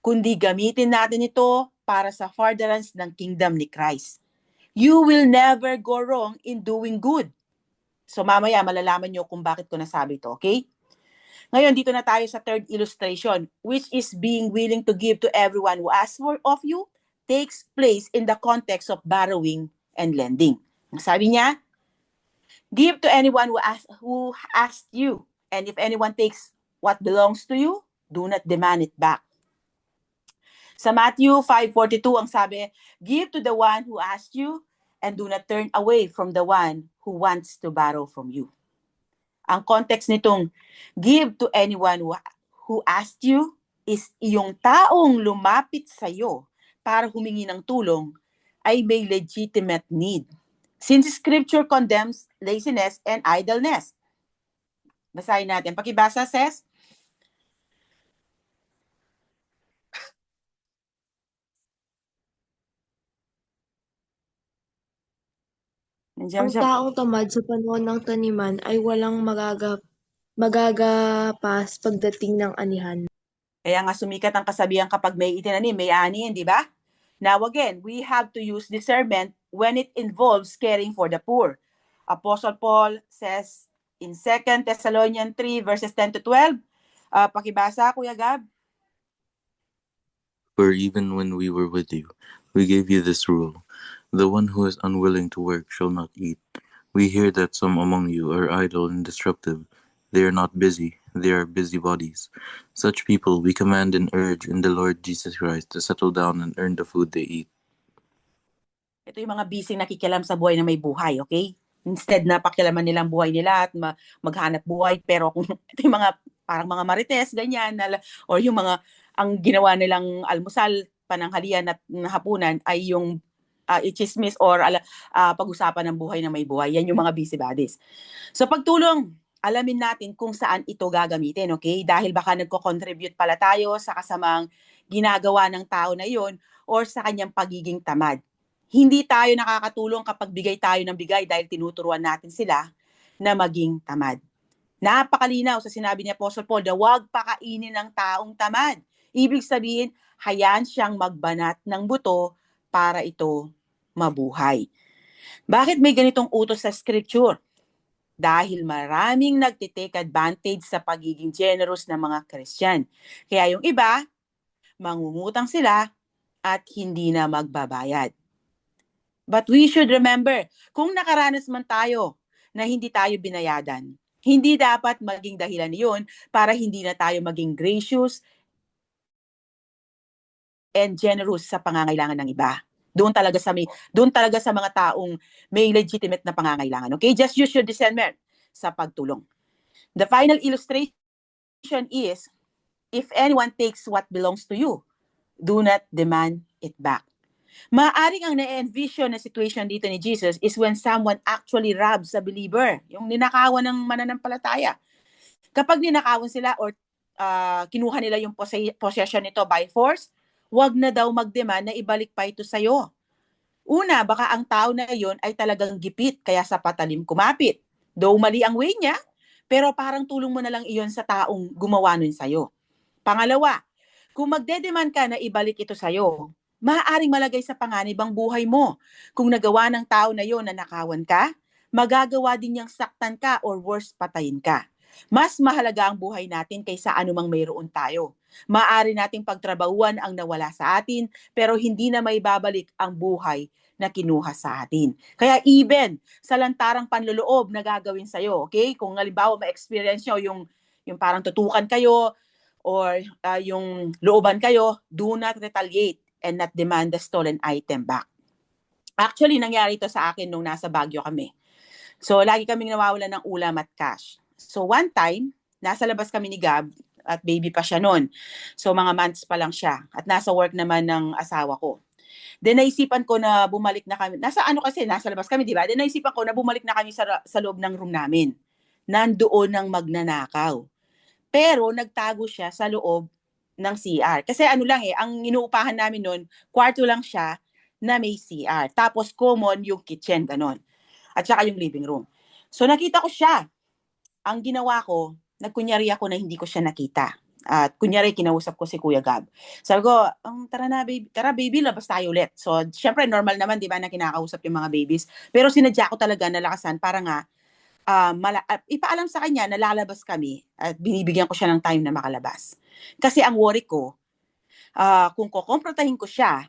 kundi gamitin natin ito para sa furtherance ng kingdom ni Christ. You will never go wrong in doing good. So mamaya malalaman nyo kung bakit ko nasabi ito, okay? Ngayon, dito na tayo sa third illustration, which is being willing to give to everyone who asks for of you takes place in the context of borrowing and lending. Sabi niya, give to anyone who asks you, and if anyone takes what belongs to you, do not demand it back. Sa Matthew 5:42, ang sabi, give to the one who asks you, and do not turn away from the one who wants to borrow from you. Ang context nitong give to anyone who asked you is iyong taong lumapit sa iyo para humingi ng tulong ay may legitimate need. Since Scripture condemns laziness and idleness. Basahin natin. Pakibasa, Ses. Ang taong tamad sa panahon ng taniman ay walang magagapas pagdating ng anihan. Kaya nga sumikat ang kasabihan kapag may itinanim, may anihin, di ba? Now again, we have to use discernment when it involves caring for the poor. Apostle Paul says in 2 Thessalonians 3 verses 10 to 12, pakibasa, Kuya Gab. For even when we were with you, we gave you this rule: the one who is unwilling to work shall not eat. We hear that some among you are idle and disruptive. They are not busy, they are busybodies. Such people we command and urge in the Lord Jesus Christ to settle down and earn the food they eat. Ito yung mga busy nakikialam sa buhay na may buhay, okay? Instead na pakialaman nilang buhay nila at maghanap buhay, pero kung ito yung mga parang mga marites, ganyan, or yung mga ang ginawa nilang almusal, pananghalian at hapunan ay yung i-chismis or pag-usapan ng buhay na may buhay. Yan yung mga busybodies. So pagtulong, alamin natin kung saan ito gagamitin, okay? Dahil baka nagko-contribute pala tayo sa kasamang ginagawa ng tao na iyon or sa kanyang pagiging tamad. Hindi tayo nakakatulong kapag bigay tayo ng bigay dahil tinuturuan natin sila na maging tamad. Napakalinaw sa sinabi ni Apostle Paul na huwag pakainin ng taong tamad. Ibig sabihin, hayaan siyang magbanat ng buto para ito mabuhay. Bakit may ganitong utos sa Scripture? Dahil maraming nagtitake advantage sa pagiging generous ng mga Christian. Kaya yung iba, mangungutang sila at hindi na magbabayad. But we should remember, kung nakaranas man tayo na hindi tayo binayadan, hindi dapat maging dahilan yun para hindi na tayo maging gracious and generous sa pangangailangan ng iba. Doon talaga sa mga taong may legitimate na pangangailangan. Okay? Just use your discernment sa pagtulong. The final illustration is, if anyone takes what belongs to you, do not demand it back. Maaring ang na-envision na situation dito ni Jesus is when someone actually robs a believer, yung ninakawan ng mananampalataya. Kapag ninakawan sila or kinuha nila yung possession nito by force, wag na daw mag-demand na ibalik pa ito sa'yo. Una, baka ang tao na yon ay talagang gipit, kaya sa patalim kumapit. Though mali ang way niya, pero parang tulong mo na lang iyon sa taong gumawa nun sa'yo. Pangalawa, kung magde-demand ka na ibalik ito sa'yo, maaaring malagay sa panganib ang buhay mo. Kung nagawa ng tao na yon na nakawan ka, magagawa din niyang saktan ka or worse, patayin ka. Mas mahalaga ang buhay natin kaysa anumang mayroon tayo. Maaari nating pagtrabahuan ang nawala sa atin, pero hindi na may babalik ang buhay na kinuha sa atin. Kaya even sa lantarang panloloob na gagawin sa'yo, okay? Kung halimbawa ma-experience nyo yung parang tutukan kayo or yung looban kayo, do not retaliate and not demand the stolen item back. Actually, nangyari ito sa akin nung nasa Baguio kami. So, lagi kaming nawawalan ng ulam at cash. So, one time, nasa labas kami ni Gab at baby pa siya noon. So, mga months pa lang siya. At nasa work naman ng asawa ko. Then, naisipan ko na bumalik na kami. Nasa labas kami, di ba? Then, naisipan ko na bumalik na kami sa loob ng room namin. Nandoon ang magnanakaw. Pero, nagtago siya sa loob ng CR. Kasi ano lang ang inuupahan namin noon, kwarto lang siya na may CR. Tapos common yung kitchen, ganon. At saka yung living room. So nakita ko siya. Ang ginawa ko, nagkunyari ako na hindi ko siya nakita. At kunyari, kinausap ko si Kuya Gab. Sabi ko, tara baby, labas tayo ulit. So, syempre, normal naman, di ba, na kinakausap yung mga babies. Pero sinadya ko talaga na lakasan para nga, ipaalam sa kanya na lalabas kami at binibigyan ko siya ng time na makalabas. Kasi ang worry ko, kung kukomprotahin ko siya,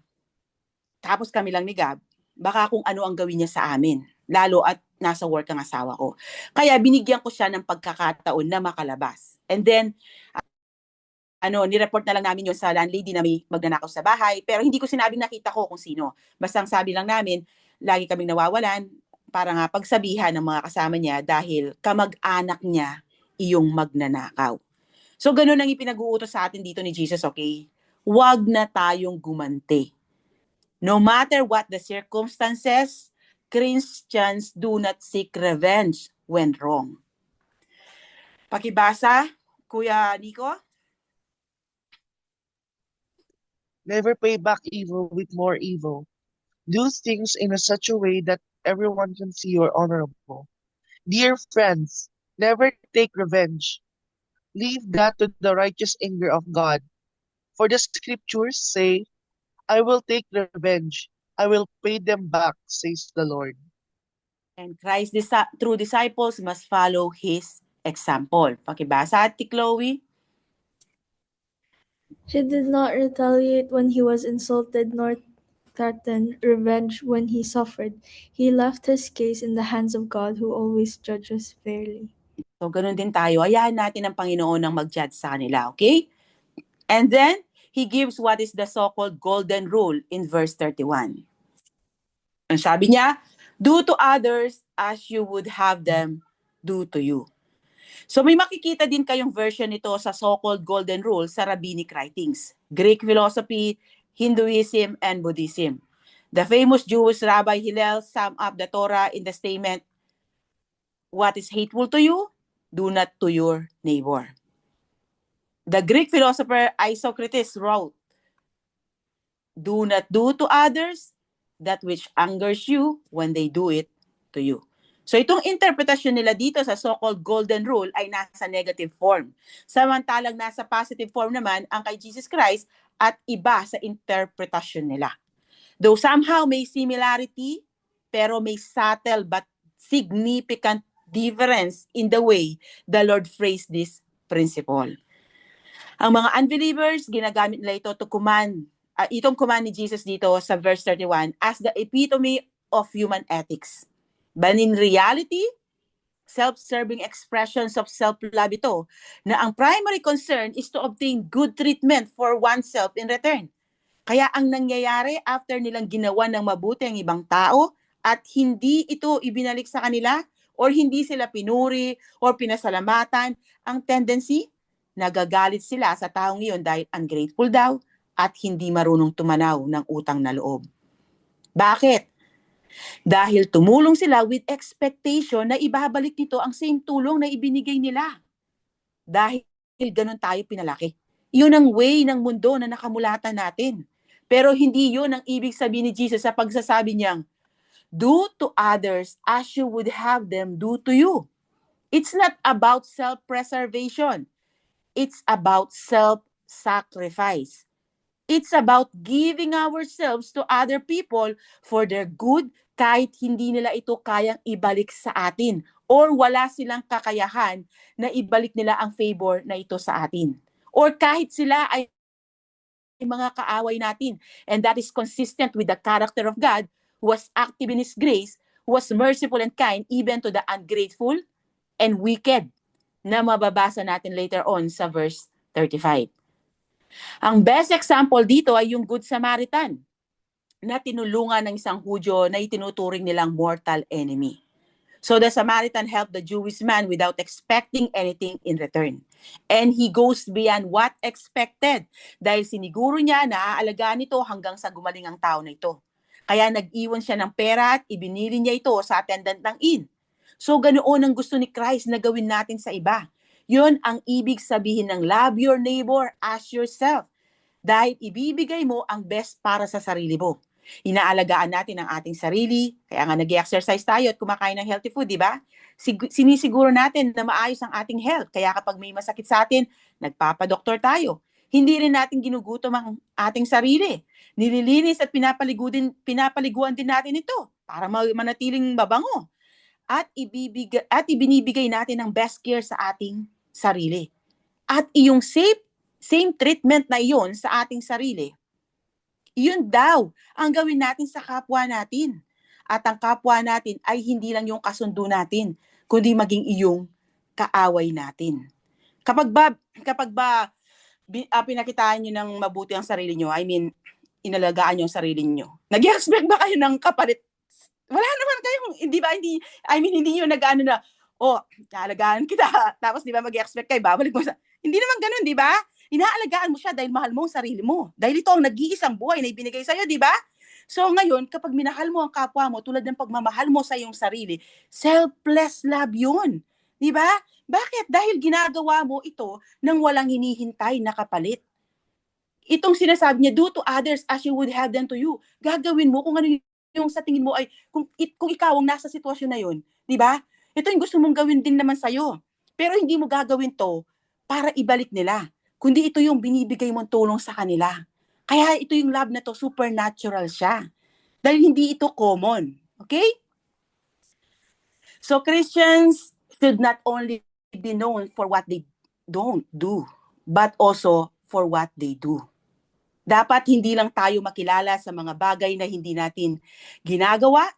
tapos kami lang ni Gab, baka kung ano ang gawin niya sa amin. Lalo at nasa work ang asawa ko. Kaya binigyan ko siya ng pagkakataon na makalabas. And then, nireport na lang namin yun sa landlady na may magnanakaw sa bahay. Pero hindi ko sinabing nakita ko kung sino. Basta ang sabi lang namin, lagi kaming nawawalan para nga pagsabihan ng mga kasama niya dahil kamag-anak niya iyong magnanakaw. So, ganun ang ipinag-uutos sa atin dito ni Jesus, okay? Huwag na tayong gumanti. No matter what the circumstances, Christians do not seek revenge when wrong. Pakibasa, Kuya Nico? Never pay back evil with more evil. Do things in such a way that everyone can see you are honorable. Dear friends, never take revenge. Leave that to the righteous anger of God. For the scriptures say, I will take revenge. I will pay them back, says the Lord. And Christ's true disciples must follow His example. Pakibasa, Ate Chloe? He did not retaliate when he was insulted, nor threaten revenge when he suffered. He left his case in the hands of God, who always judges fairly. So, ganun din tayo. Ayahan natin ang Panginoon ang mag-judge sa kanila, okay? And then, He gives what is the so-called golden rule in verse 31. Ang sabi niya, do to others as you would have them do to you. So may makikita din kayong version nito sa so-called golden rule sa rabbinic writings, Greek philosophy, Hinduism, and Buddhism. The famous Jewish Rabbi Hillel summed up the Torah in the statement, what is hateful to you, do not to your neighbor. The Greek philosopher Isocrates wrote, do not do to others that which angers you when they do it to you. So itong interpretasyon nila dito sa so-called golden rule ay nasa negative form. Samantalang nasa positive form naman ang kay Jesus Christ at iba sa interpretasyon nila. Though somehow may similarity, pero may subtle but significant difference in the way the Lord phrased this principle. Ang mga unbelievers, ginagamit nila ito to command, itong command ni Jesus dito sa verse 31 as the epitome of human ethics. But in reality, self-serving expressions of self-love ito, na ang primary concern is to obtain good treatment for oneself in return. Kaya ang nangyayari after nilang ginawa ng mabuti ang ibang tao at hindi ito ibinalik sa kanila or hindi sila pinuri or pinasalamatan, ang tendency, nagagalit sila sa taong iyon dahil ungrateful daw at hindi marunong tumanaw ng utang na loob. Bakit? Dahil tumulong sila with expectation na ibabalik nito ang same tulong na ibinigay nila. Dahil ganun tayo pinalaki. Yun ang way ng mundo na nakamulatan natin. Pero hindi yun ang ibig sabihin ni Jesus sa pagsasabi niyang, do to others as you would have them do to you. It's not about self-preservation. It's about self-sacrifice. It's about giving ourselves to other people for their good kahit hindi nila ito kayang ibalik sa atin or wala silang kakayahan na ibalik nila ang favor na ito sa atin. Or kahit sila ay mga kaaway natin. And that is consistent with the character of God who was active in His grace, who was merciful and kind even to the ungrateful and wicked na mababasa natin later on sa verse 35. Ang best example dito ay yung Good Samaritan na tinulungan ng isang Hudyo na itinuturing nilang mortal enemy. So the Samaritan helped the Jewish man without expecting anything in return. And he goes beyond what expected dahil siniguro niya na aalagaan ito hanggang sa gumaling ang tao na ito. Kaya nag-iwan siya ng pera at ibinili niya ito sa attendant ng inn. So ganoon ang gusto ni Christ na gawin natin sa iba. Yun ang ibig sabihin ng love your neighbor as yourself. Dahil ibibigay mo ang best para sa sarili mo. Inaalagaan natin ang ating sarili, kaya nga nag-exercise tayo at kumakain ng healthy food, di ba? Sinisiguro natin na maayos ang ating health, kaya kapag may masakit sa atin, nagpapadoktor tayo. Hindi rin natin ginugutom ang ating sarili. Nililinis at pinapaliguan din natin ito para manatiling mabango. At ibinibigay natin ang best care sa ating sarili. At iyong same treatment na iyon sa ating sarili, yun daw ang gawin natin sa kapwa natin. At ang kapwa natin ay hindi lang yung kasundo natin, kundi maging iyong kaaway natin. Kapag ba pinakitaan nyo ng mabuti ang sarili nyo, I mean, inalagaan nyo ang sarili nyo, nag-expect ba kayo ng kapalit? Wala naman kayong, hindi nyo nag-ano na, naalagaan kita, tapos di ba mag-expect kayo, babalik mo sa, hindi naman ganun, di ba? Inaalagaan mo siya dahil mahal mo ang sarili mo. Dahil ito ang nag-iisang buhay na ibinigay sa'yo, di ba? So ngayon, kapag minahal mo ang kapwa mo, tulad ng pagmamahal mo sa iyong sarili, selfless love yun. Di ba? Bakit? Dahil ginagawa mo ito nang walang hinihintay na kapalit. Itong sinasabi niya, do to others as you would have them to you. Gagawin mo kung ano yung sa tingin mo ay, kung ikaw ang nasa sitwasyon na yun, di ba? Ito yung gusto mong gawin din naman sa'yo. Pero hindi mo gagawin to para ibalik nila, kundi ito yung binibigay mong tulong sa kanila. Kaya ito yung love na to, supernatural siya. Dahil hindi ito common. Okay? So Christians should not only be known for what they don't do, but also for what they do. Dapat hindi lang tayo makilala sa mga bagay na hindi natin ginagawa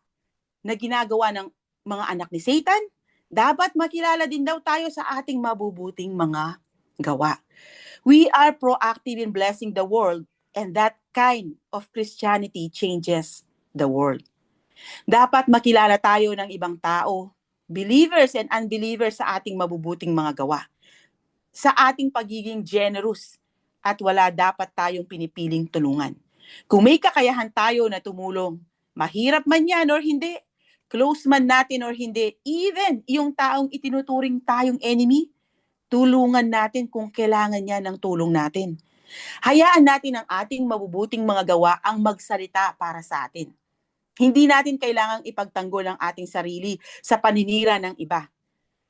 ng mga anak ni Satan. Dapat makilala din daw tayo sa ating mabubuting mga gawa. We are proactive in blessing the world, and that kind of Christianity changes the world. Dapat makilala tayo ng ibang tao, believers and unbelievers, sa ating mabubuting mga gawa, sa ating pagiging generous, at wala dapat tayong pinipiling tulungan. Kung may kakayahan tayo na tumulong, mahirap man yan or hindi, close man natin or hindi, even yung taong itinuturing tayong enemy, tulungan natin kung kailangan niya ng tulong natin. Hayaan natin ang ating mabubuting mga gawa ang magsalita para sa atin. Hindi natin kailangang ipagtanggol ang ating sarili sa paninira ng iba.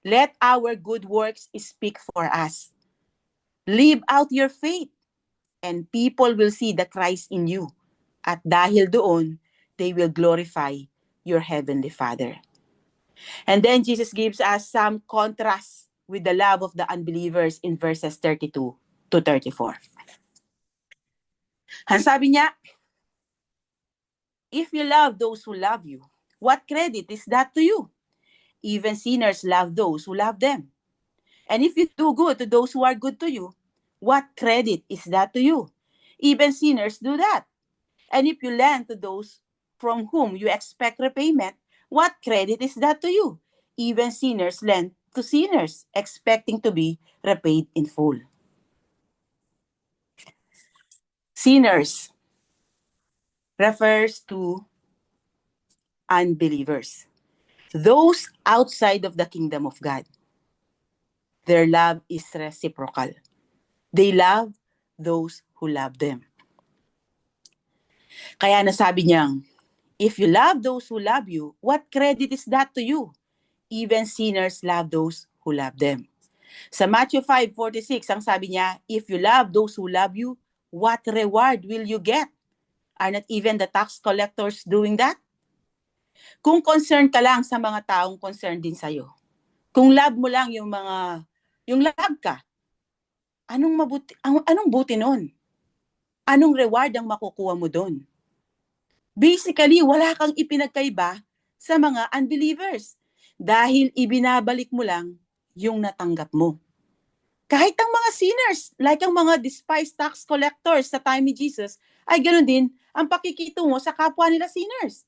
Let our good works speak for us. Live out your faith, and people will see the Christ in you. At dahil doon, they will glorify your Heavenly Father. And then Jesus gives us some contrast with the love of the unbelievers in verses 32 to 34. Ang sabi niya, if you love those who love you, what credit is that to you? Even sinners love those who love them. And if you do good to those who are good to you, what credit is that to you? Even sinners do that. And if you lend to those from whom you expect repayment, what credit is that to you? Even sinners lend to sinners, expecting to be repaid in full. Sinners refers to unbelievers, those outside of the kingdom of God. Their love is reciprocal. They love those who love them. Kaya nasabi niyang, if you love those who love you, what credit is that to you? Even sinners love those who love them. Sa Matthew 5:46, ang sabi niya, if you love those who love you, what reward will you get? Are not even the tax collectors doing that? Kung concerned ka lang sa mga taong concerned din sa'yo, kung love mo lang yung love ka, anong buti nun? Anong reward ang makukuha mo doon? Basically, wala kang ipinagkaiba sa mga unbelievers dahil ibinabalik mo lang yung natanggap mo. Kahit ang mga sinners, like ang mga despised tax collectors sa time ni Jesus, ay ganoon din ang pakikitungo sa kapwa nila sinners.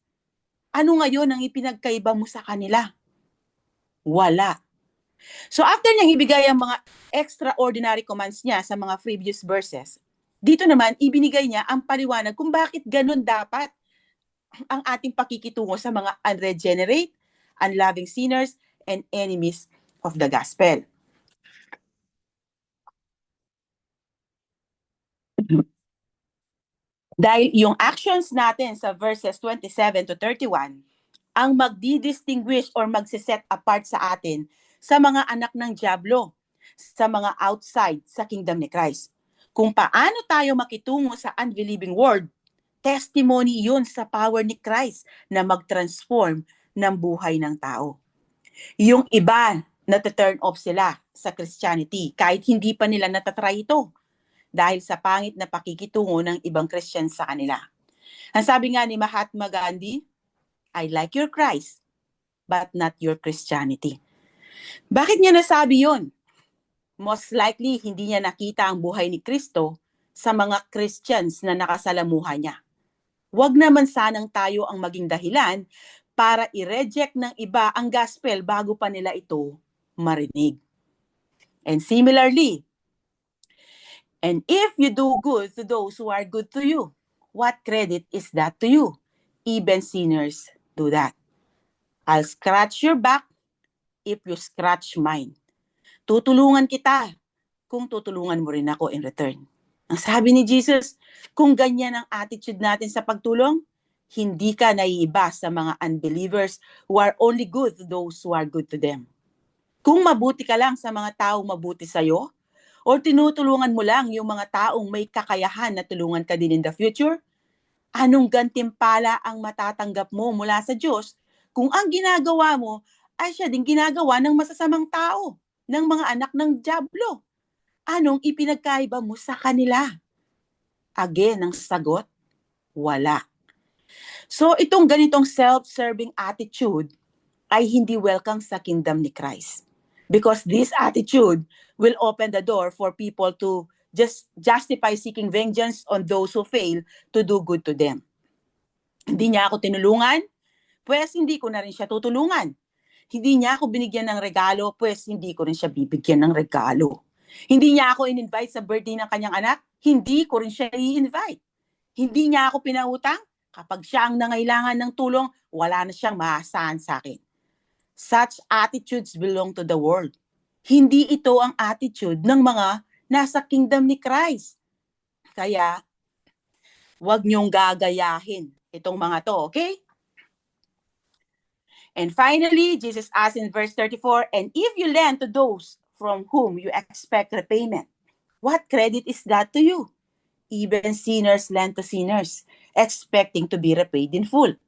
Ano ngayon ang ipinagkaiba mo sa kanila? Wala. So after niyang ibigay ang mga extraordinary commands niya sa mga previous verses, dito naman ibinigay niya ang paliwanag kung bakit ganun dapat ang ating pakikitungo sa mga unregenerate, unloving sinners, and enemies of the gospel. Dahil yung actions natin sa verses 27 to 31, ang magdi-distinguish or magsiset apart sa atin sa mga anak ng Diablo, sa mga outside sa kingdom ni Christ. Kung paano tayo makitungo sa unbelieving world, testimony yun sa power ni Christ na mag-transform ng buhay ng tao. Yung iba, nata-turn off sila sa Christianity kahit hindi pa nila natatry ito dahil sa pangit na pakikitungo ng ibang Christian sa kanila. Ang sabi nga ni Mahatma Gandhi, I like your Christ, but not your Christianity. Bakit niya nasabi yun? Most likely, hindi niya nakita ang buhay ni Kristo sa mga Christians na nakasalamuha niya. Huwag naman sanang tayo ang maging dahilan para i-reject ng iba ang gospel bago pa nila ito marinig. And similarly, and if you do good to those who are good to you, what credit is that to you? Even sinners do that. I'll scratch your back if you scratch mine. Tutulungan kita kung tutulungan mo rin ako in return. Ang sabi ni Jesus, kung ganyan ang attitude natin sa pagtulong, hindi ka naiiba sa mga unbelievers who are only good to those who are good to them. Kung mabuti ka lang sa mga taong mabuti sa'yo, or tinutulungan mo lang yung mga taong may kakayahan na tulungan ka din in the future, anong gantimpala ang matatanggap mo mula sa Diyos kung ang ginagawa mo ay siya din ginagawa ng masasamang tao, ng mga anak ng Diablo? Anong ipinagkaiba mo sa kanila? Again, ang sagot, wala. So itong ganitong self-serving attitude ay hindi welcome sa kingdom ni Christ. Because this attitude will open the door for people to just justify seeking vengeance on those who fail to do good to them. Hindi niya ako tinulungan, pues hindi ko na rin siya tutulungan. Hindi niya ako binigyan ng regalo, pues hindi ko rin siya bibigyan ng regalo. Hindi niya ako in-invite sa birthday ng kanyang anak, hindi ko rin siya i-invite. Hindi niya ako pinautang, kapag siya ang nangailangan ng tulong, wala na siyang maasahan sa akin. Such attitudes belong to the world. Hindi ito ang attitude ng mga nasa kingdom ni Christ. Kaya, huwag niyong gagayahin itong mga to, okay? And finally, Jesus asks in verse 34, and if you lend to those from whom you expect repayment, what credit is that to you? Even sinners lend to sinners, expecting to be repaid in full.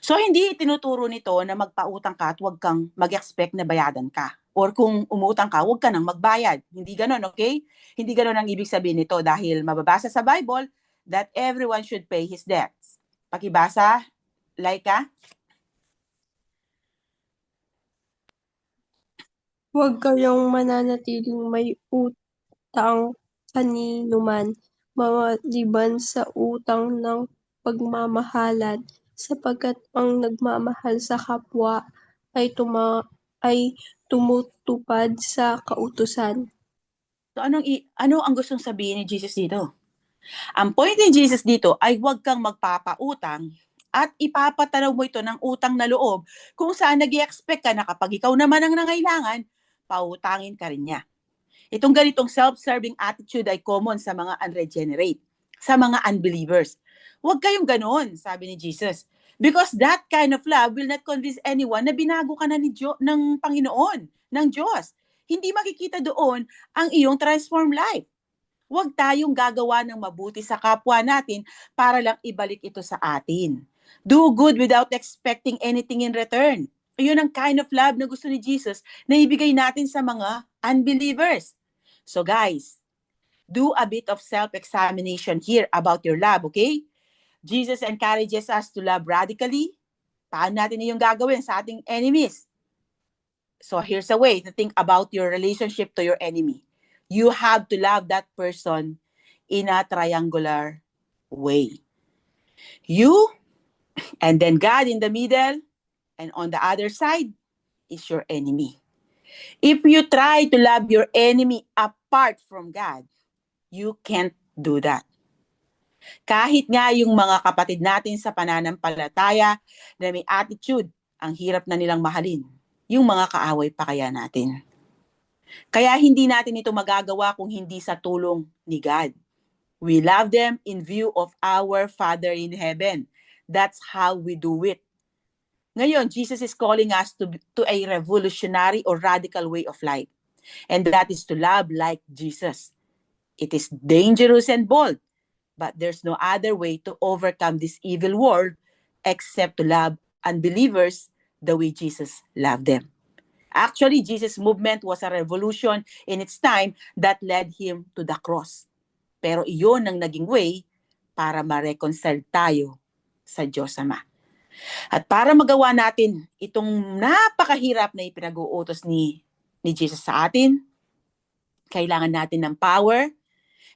So, hindi tinuturo nito na magpautang ka at huwag kang mag-expect na bayadan ka. Or kung umutang ka, huwag ka nang magbayad. Hindi ganon, okay? Hindi ganon ang ibig sabihin nito dahil mababasa sa Bible that everyone should pay his debts. Pakibasa, Laika. Huwag kayong mananatiling may utang kaninuman, maliban sa utang ng pagmamahalan, sapagkat ang nagmamahal sa kapwa ay tumutupad sa kautusan. So, ano ang gustong sabihin ni Jesus dito? Ang point ni Jesus dito ay huwag kang magpapautang at ipapatanaw mo ito ng utang na loob kung saan nag-i-expect ka na kapag ikaw naman ang nangailangan, pautangin ka rin niya. Itong ganitong self-serving attitude ay common sa mga unregenerate, sa mga unbelievers. Huwag kayong ganon, sabi ni Jesus. Because that kind of love will not convince anyone na binago ka na ng Panginoon, ng Diyos. Hindi makikita doon ang iyong transformed life. Huwag tayong gagawa ng mabuti sa kapwa natin para lang ibalik ito sa atin. Do good without expecting anything in return. Iyon ang kind of love na gusto ni Jesus na ibigay natin sa mga unbelievers. So guys, do a bit of self-examination here about your love, okay? Jesus encourages us to love radically. Paano natin yung gagawin sa ating enemies? So here's a way to think about your relationship to your enemy. You have to love that person in a triangular way. You, and then God in the middle, and on the other side is your enemy. If you try to love your enemy apart from God, you can't do that. Kahit nga yung mga kapatid natin sa pananampalataya na may attitude, ang hirap na nilang mahalin. Yung mga kaaway pa kaya natin. Kaya hindi natin ito magagawa kung hindi sa tulong ni God. We love them in view of our Father in heaven. That's how we do it. Ngayon, Jesus is calling us to a revolutionary or radical way of life. And that is to love like Jesus. It is dangerous and bold, but there's no other way to overcome this evil world except to love unbelievers the way Jesus loved them. Actually, Jesus' movement was a revolution in its time that led him to the cross. Pero iyon ang naging way para ma-reconcile tayo sa Diyos Ama. At para magawa natin itong napakahirap na ipinag-uutos ni Jesus sa atin, kailangan natin ng power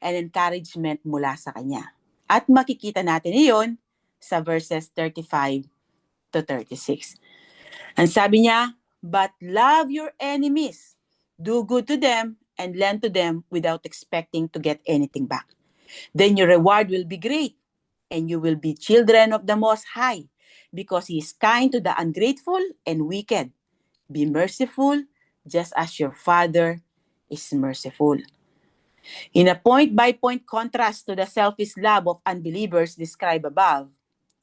and encouragement mula sa Kanya. At makikita natin iyon sa verses 35 to 36. Ang sabi niya, but love your enemies, do good to them, and lend to them without expecting to get anything back. Then your reward will be great, and you will be children of the Most High, because He is kind to the ungrateful and wicked. Be merciful, just as your Father is merciful. In a point-by-point contrast to the selfish love of unbelievers described above,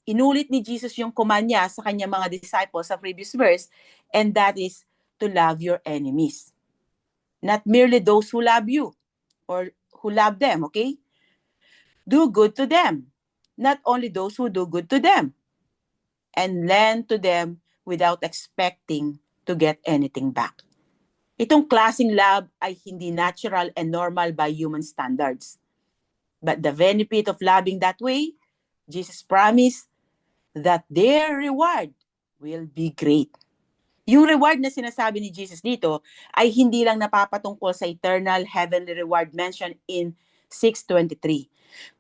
inulit ni Jesus yung command niya sa kanyang mga disciples sa previous verse, and that is to love your enemies. Not merely those who love you or who love them, okay? Do good to them. Not only those who do good to them. And lend to them without expecting to get anything back. Itong klaseng love ay hindi natural and normal by human standards. But the benefit of loving that way, Jesus promised that their reward will be great. Yung reward na sinasabi ni Jesus dito ay hindi lang napapatungkol sa eternal heavenly reward mentioned in 6:23,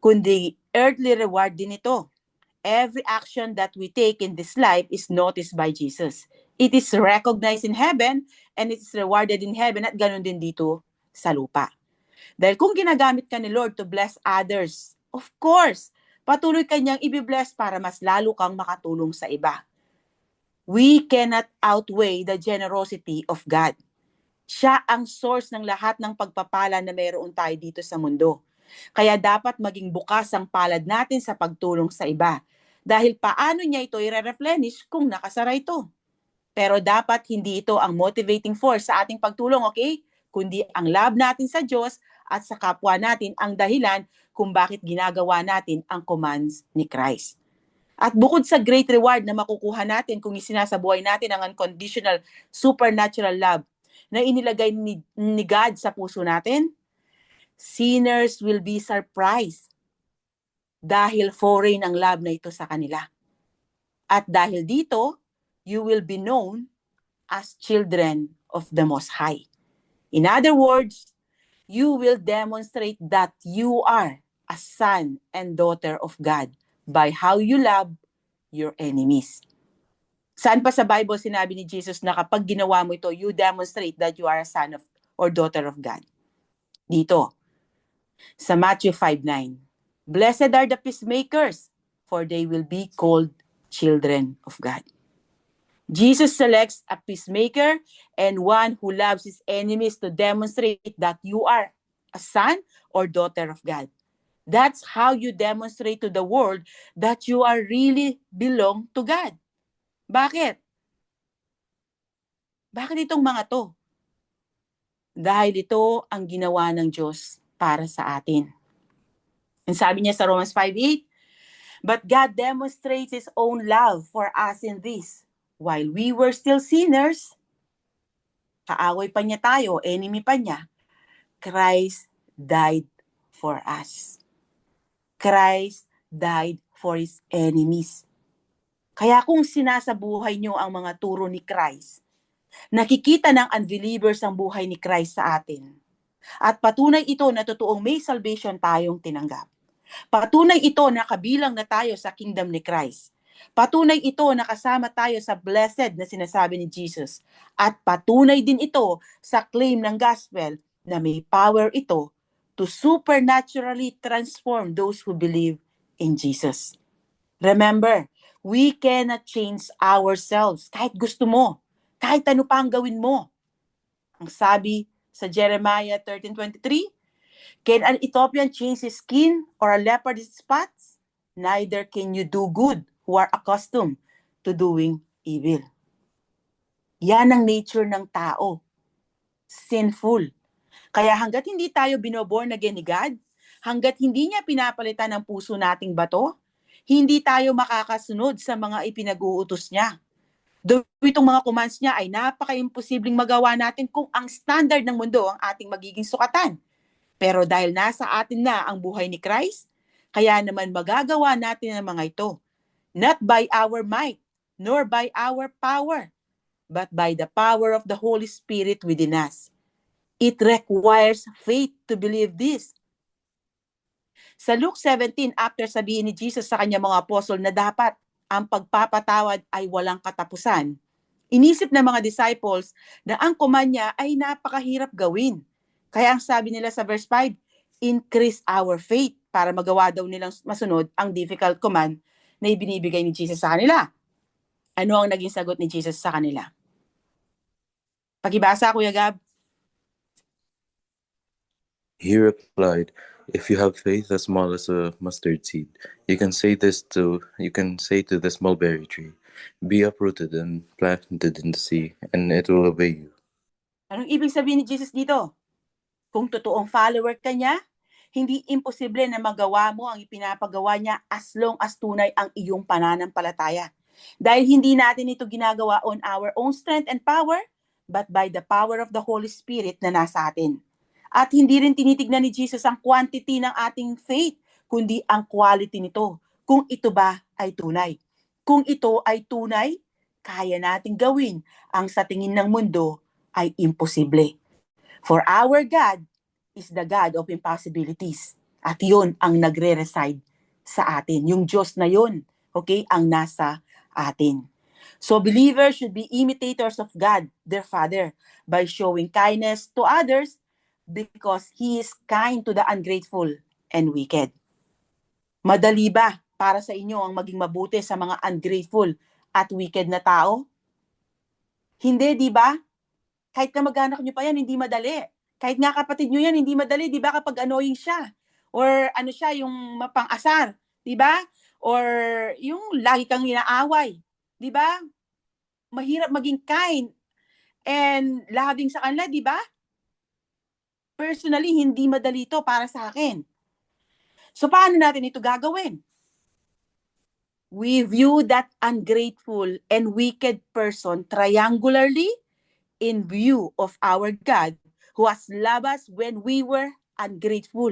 kundi earthly reward din ito. Every action that we take in this life is noticed by Jesus. It is recognized in heaven and it is rewarded in heaven, at ganun din dito sa lupa. Dahil kung ginagamit ka ni Lord to bless others, of course, patuloy kanyang ibibless para mas lalo kang makatulong sa iba. We cannot outweigh the generosity of God. Siya ang source ng lahat ng pagpapala na mayroon tayo dito sa mundo. Kaya dapat maging bukas ang palad natin sa pagtulong sa iba. Dahil paano niya ito i-replenish kung nakasara ito? Pero dapat hindi ito ang motivating force sa ating pagtulong, okay? Kundi ang love natin sa Diyos at sa kapwa natin ang dahilan kung bakit ginagawa natin ang commands ni Christ. At bukod sa great reward na makukuha natin kung isinasabuhay natin ang unconditional supernatural love na inilagay ni God sa puso natin, sinners will be surprised dahil foreign ang love na ito sa kanila. At dahil dito, you will be known as children of the Most High. In other words, you will demonstrate that you are a son and daughter of God by how you love your enemies. Saan pa sa Bible sinabi ni Jesus na kapag ginawa mo ito, you demonstrate that you are a son of or daughter of God? Dito, sa Matthew 5:9. Blessed are the peacemakers, for they will be called children of God. Jesus selects a peacemaker and one who loves his enemies to demonstrate that you are a son or daughter of God. That's how you demonstrate to the world that you are really belong to God. Bakit? Bakit itong mga to? Dahil ito ang ginawa ng Diyos para sa atin. And sabi niya sa Romans 5:8, but God demonstrates His own love for us in this. While we were still sinners, kaaway pa niya tayo, enemy pa niya, Christ died for us. Christ died for His enemies. Kaya kung sinasabuhay niyo ang mga turo ni Christ, nakikita ng unbelievers ang buhay ni Christ sa atin. At patunay ito na totoong may salvation tayong tinanggap. Patunay ito na kabilang na tayo sa kingdom ni Christ. Patunay ito na kasama tayo sa blessed na sinasabi ni Jesus. At patunay din ito sa claim ng gospel na may power ito to supernaturally transform those who believe in Jesus. Remember, we cannot change ourselves kahit gusto mo, kahit ano pa ang gawin mo. Ang sabi sa Jeremiah 13:23, Can an Ethiopian change his skin or a leopard his spots? Neither can you do good who are accustomed to doing evil. Yan ang nature ng tao. Sinful. Kaya hanggat hindi tayo binoborn again ni God, hanggat hindi niya pinapalitan ng puso nating bato, hindi tayo makakasunod sa mga ipinag-uutos niya. Though itong mga commands niya ay napaka-imposibleng magawa natin kung ang standard ng mundo ang ating magiging sukatan. Pero dahil nasa atin na ang buhay ni Christ, kaya naman magagawa natin ang mga ito. Not by our might, nor by our power, but by the power of the Holy Spirit within us. It requires faith to believe this. Sa Luke 17, after sabihin ni Jesus sa kanyang mga apostol na dapat ang pagpapatawad ay walang katapusan, inisip ng mga disciples na ang command niya ay napakahirap gawin. Kaya ang sabi nila sa verse 5, increase our faith para magawa daw nilang masunod ang difficult command na ibinibigay ni Jesus sa kanila. Ano ang naging sagot ni Jesus sa kanila? Pakibasa, Kuya Gab. He replied, "If you have faith as small as a mustard seed, you can say to this mulberry tree, be uprooted and planted in the sea, and it will obey you." Anong ibig sabihin ni Jesus dito? Kung totoong follower ka niya, hindi imposible na magawa mo ang ipinapagawa niya as long as tunay ang iyong pananampalataya. Dahil hindi natin ito ginagawa on our own strength and power, but by the power of the Holy Spirit na nasa atin. At hindi rin tinitignan ni Jesus ang quantity ng ating faith, kundi ang quality nito, kung ito ba ay tunay. Kung ito ay tunay, kaya nating gawin ang sa tingin ng mundo ay imposible. For our God is the God of impossibilities. At yun ang nagre-reside sa atin. Yung Diyos na yun, okay, ang nasa atin. So believers should be imitators of God, their Father, by showing kindness to others because He is kind to the ungrateful and wicked. Madali ba para sa inyo ang maging mabuti sa mga ungrateful at wicked na tao? Hindi, di ba? Kahit na mag-anak nyo pa yan, hindi madali. Kahit nga kapatid nyo yan, hindi madali, di ba? Kapag annoying siya. Or ano siya, yung mapang-asar. Di ba? Or yung lagi kang inaaway. Di ba? Mahirap maging kind and loving sa kanila, di ba? Personally, hindi madali ito para sa akin. So, paano natin ito gagawin? We view that ungrateful and wicked person triangularly in view of our God who has loved us when we were ungrateful.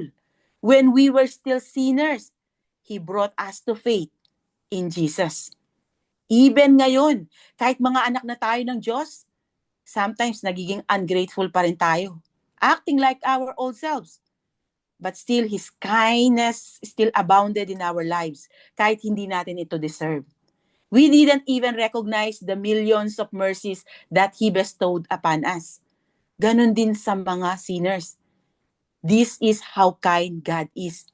When we were still sinners, He brought us to faith in Jesus. Even ngayon, kahit mga anak na tayo ng Diyos, sometimes nagiging ungrateful pa rin tayo. Acting like our old selves. But still, His kindness still abounded in our lives, kahit hindi natin ito deserve. We didn't even recognize the millions of mercies that He bestowed upon us. Ganon din sa mga sinners. This is how kind God is.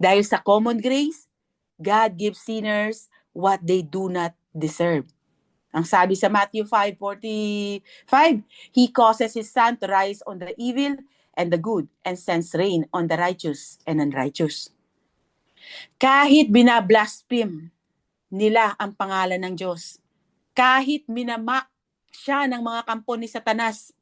Dahil sa common grace, God gives sinners what they do not deserve. Ang sabi sa Matthew 5:45, He causes His sun to rise on the evil and the good and sends rain on the righteous and unrighteous. Kahit binablaspheme nila ang pangalan ng Diyos, kahit minamak siya ng mga kampo ni Satanas,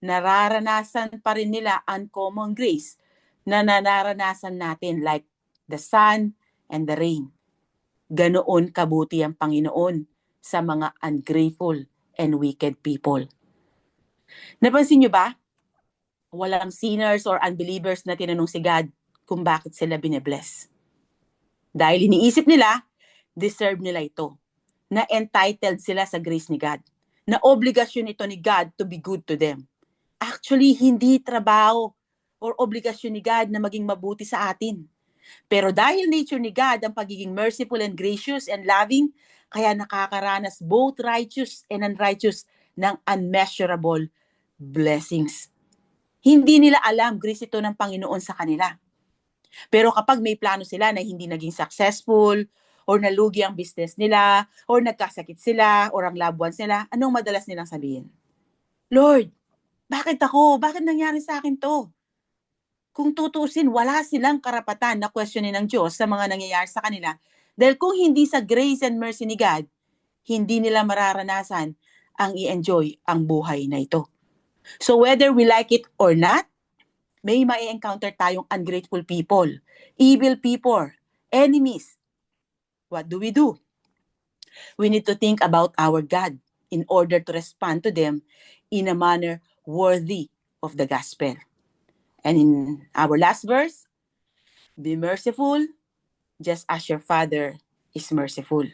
nararanasan pa rin nila uncommon grace na nararanasan natin like the sun and the rain. Ganoon kabuti ang Panginoon sa mga ungrateful and wicked people. Napansin nyo ba? Walang sinners or unbelievers na tinanong si God kung bakit sila binibless. Dahil iniisip nila, deserve nila ito. Na entitled sila sa grace ni God. Na obligasyon ito ni God to be good to them. Actually, hindi trabaho or obligasyon ni God na maging mabuti sa atin. Pero dahil nature ni God ang pagiging merciful and gracious and loving, kaya nakakaranas both righteous and unrighteous ng unmeasurable blessings. Hindi nila alam grace ito ng Panginoon sa kanila. Pero kapag may plano sila na hindi naging successful, or nalugi ang business nila, or nagkasakit sila, or ang loved ones nila, anong madalas nilang sabihin? Lord, bakit ako? Bakit nangyari sa akin to? kung tutuusin, wala silang karapatan na questionin ng Diyos sa mga nangyayari sa kanila. Dahil kung hindi sa grace and mercy ni God, hindi nila mararanasan ang i-enjoy ang buhay na ito. So whether we like it or not, may mai-encounter tayong ungrateful people, evil people, enemies. What do? We need to think about our God in order to respond to them in a manner worthy of the gospel. And in our last verse, be merciful just as your Father is merciful.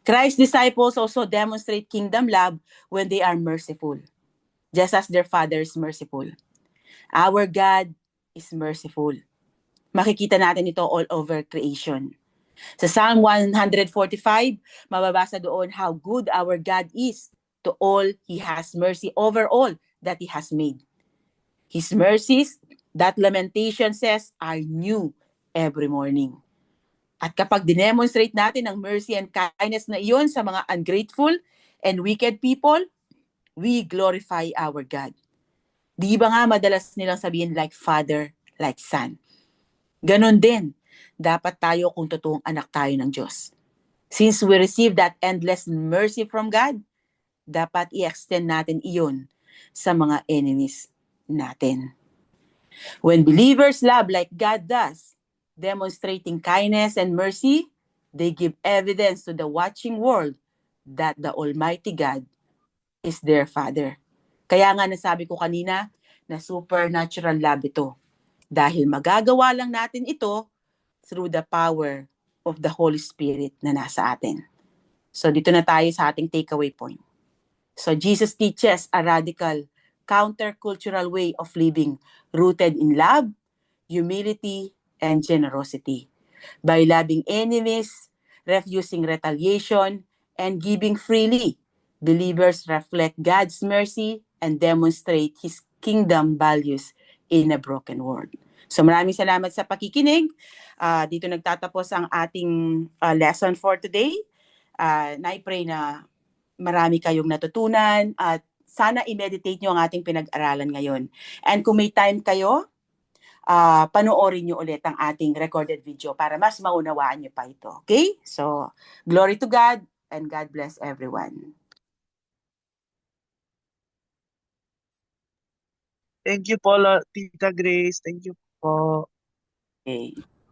Christ's disciples also demonstrate kingdom love when they are merciful, just as their Father is merciful. Our God is merciful. Makikita natin ito all over creation. Sa Psalm 145, mababasa doon how good our God is to all He has mercy over all that He has made. His mercies, that lamentation says, are new every morning. At kapag dinemonstrate natin ang mercy and kindness na iyon sa mga ungrateful and wicked people, we glorify our God. Di ba nga madalas nilang sabihin like father, like son? Ganon din, dapat tayo kung totoong anak tayo ng Diyos. Since we receive that endless mercy from God, dapat i-extend natin iyon sa mga enemies natin. When believers love like God does, demonstrating kindness and mercy, they give evidence to the watching world that the Almighty God is their Father. Kaya nga nasabi ko kanina na supernatural love ito. Dahil magagawa lang natin ito through the power of the Holy Spirit na nasa atin. So dito na tayo sa ating takeaway point. So Jesus teaches a radical, countercultural way of living rooted in love, humility, and generosity. By loving enemies, refusing retaliation, and giving freely, believers reflect God's mercy and demonstrate His kingdom values in a broken world. So maraming salamat sa pakikinig. Dito nagtatapos ang ating lesson for today. Na-pray na marami kayong natutunan at sana i-meditate nyo ang ating pinag-aralan ngayon. And kung may time kayo, panoorin nyo ulit ang ating recorded video para mas maunawaan nyo pa ito. Okay? So, glory to God and God bless everyone. Thank you po, Tita Grace. Thank you po. Okay.